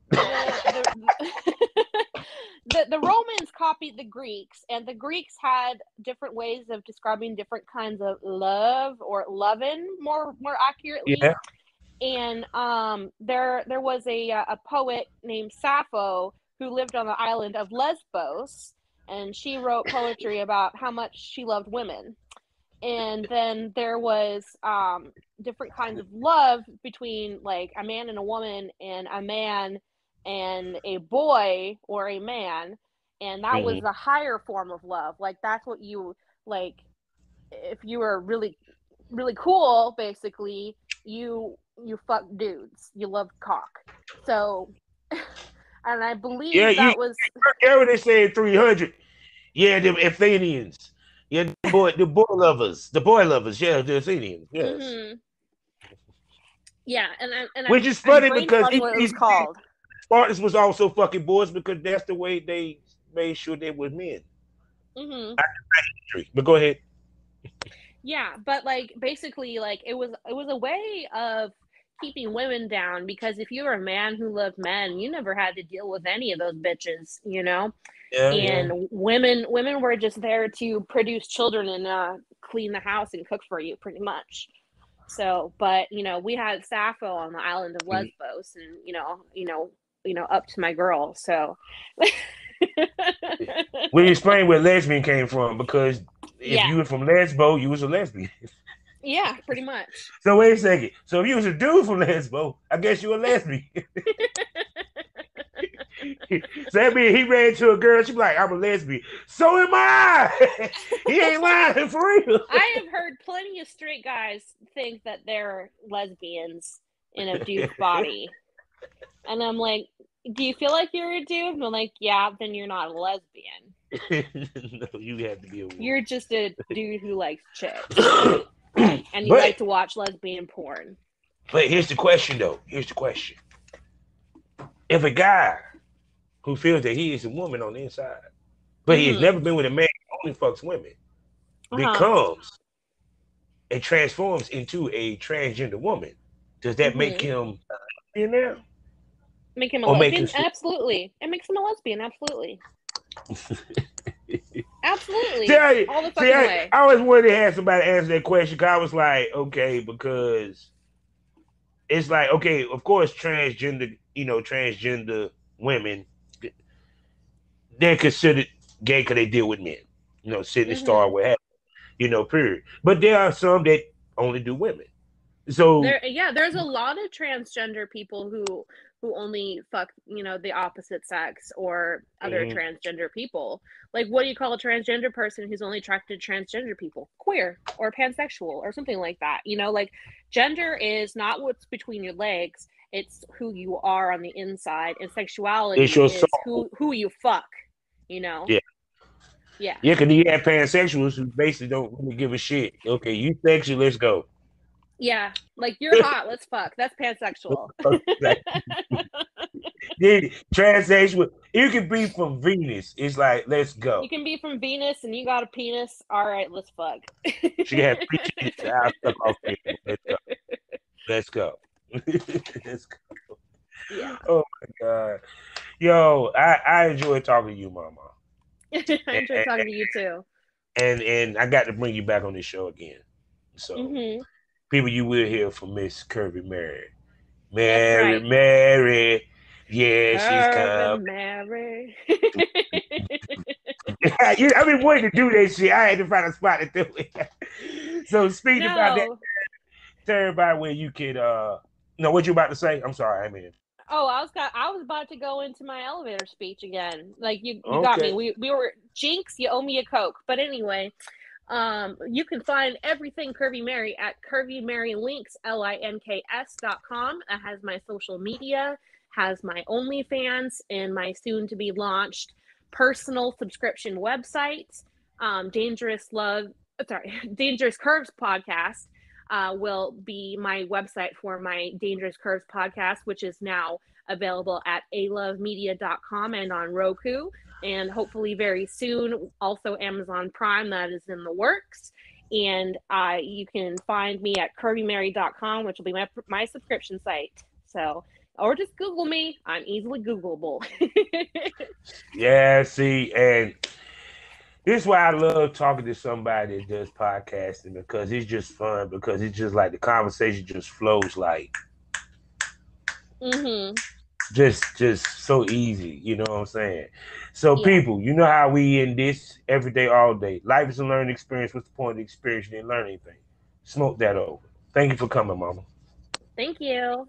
Romans copied the Greeks, and the Greeks had different ways of describing different kinds of love, or lovin' more accurately. Yeah. And there was a poet named Sappho who lived on the island of Lesbos, and she wrote poetry about how much she loved women. And then there was different kinds of love between, like, a man and a woman, and a man and a boy or a man, and that was a higher form of love. Like, that's what you, like, if you were really really cool, basically, you fuck dudes, you love cock. So and I believe that was they said 300. Yeah, the Athenians. Yeah, the boy lovers. Yeah, the Athenians. Yes. Mm-hmm. Yeah, and which is funny because what it was called. Spartans was also fucking boys, because that's the way they made sure they were men. Mm-hmm. But go ahead. Yeah, but like, basically, like, it was a way of keeping women down, because if you were a man who loved men, you never had to deal with any of those bitches, women were just there to produce children and clean the house and cook for you, pretty much. So, but we had Sappho on the island of Lesbos, and up to my girl. So we explain where lesbian came from, because if you were from Lesbo, you was a lesbian. Yeah, pretty much. So wait a second. So if you was a dude from Lesbo, I guess you were a lesbian. So that means he ran to a girl. She be like, I'm a lesbian. So am I. He ain't lying for real. I have heard plenty of straight guys think that they're lesbians in a dude body. And I'm like, do you feel like you're a dude? And I'm like, yeah, then you're not a lesbian. No, you have to be a woman. You're just a dude who likes chicks. And you like to watch lesbian porn. But here's the question, though. Here's the question. If a guy who feels that he is a woman on the inside, but he has never been with a man who only fucks women, becomes and transforms into a transgender woman, does that make him a lesbian now? Make him a lesbian? Absolutely. It makes him a lesbian. Absolutely. Absolutely. All the fucking way. I always wanted to have somebody answer that question because I was like, okay, because it's like, okay, of course, transgender women, they're considered gay because they deal with men, sitting star, what have you, period. But there are some that only do women. So there's a lot of transgender people who only fuck, the opposite sex or other transgender people. Like, what do you call a transgender person who's only attracted to transgender people? Queer or pansexual or something like that. Like, gender is not what's between your legs. It's who you are on the inside, and sexuality is who you fuck, Yeah. Yeah. Yeah, because you have pansexuals who basically don't really give a shit. Okay, you sexual, let's go. Yeah, like, you're hot, let's fuck. That's pansexual. Transsexual, you can be from Venus. It's like, let's go. You can be from Venus and you got a penis. All right, let's fuck. She can have 3 kids. I'll suck off people. Let's go. Let's go. Yeah. Oh my God. Yo, I enjoy talking to you, Mama. I enjoy talking to you too. And I got to bring you back on this show again. So people, you will hear from Miss Curvy Mary. Mary. Yeah, she's coming. Mary. I've been wanting to do that shit. I had to find a spot to do it. So speaking about that, tell everybody where you could what you about to say? I'm sorry, I mean. Oh, I was about to go into my elevator speech again. Like, you got me. We were Jinx, you owe me a Coke. But anyway, you can find everything Curvy Mary at Curvy Mary Links, links.com. It has my social media, has my OnlyFans, and my soon to be launched personal subscription website. Dangerous Curves podcast will be my website for my Dangerous Curves podcast, which is now available at alovemedia.com and on Roku, and hopefully very soon also Amazon Prime. That is in the works. And you can find me at curvymary.com, which will be my subscription site. So, or just Google me. I'm easily Googleable. Yeah, see, and this is why I love talking to somebody that does podcasting, because it's just fun, because it's just like the conversation just flows like just so easy, you know what I'm saying? So people, you know how we in this every day, all day. Life is a learning experience. What's the point of the experience? You didn't learn anything. Smoke that over. Thank you for coming, Mama. Thank you.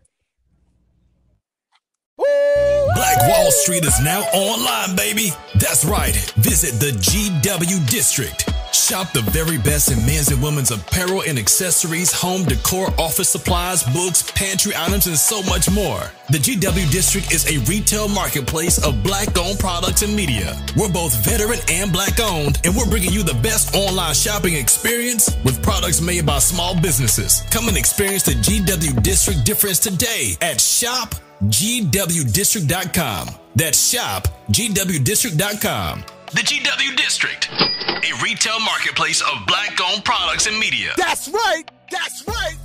Black Wall Street is now online, baby. That's right. Visit the GW District. Shop the very best in men's and women's apparel and accessories, home decor, office supplies, books, pantry items, and so much more. The GW District is a retail marketplace of Black-owned products and media. We're both veteran and Black-owned, and we're bringing you the best online shopping experience with products made by small businesses. Come and experience the GW District difference today at shopgwdistrict.com. That's shopgwdistrict.com. The GW District, a retail marketplace of Black-owned products and media. That's right. That's right.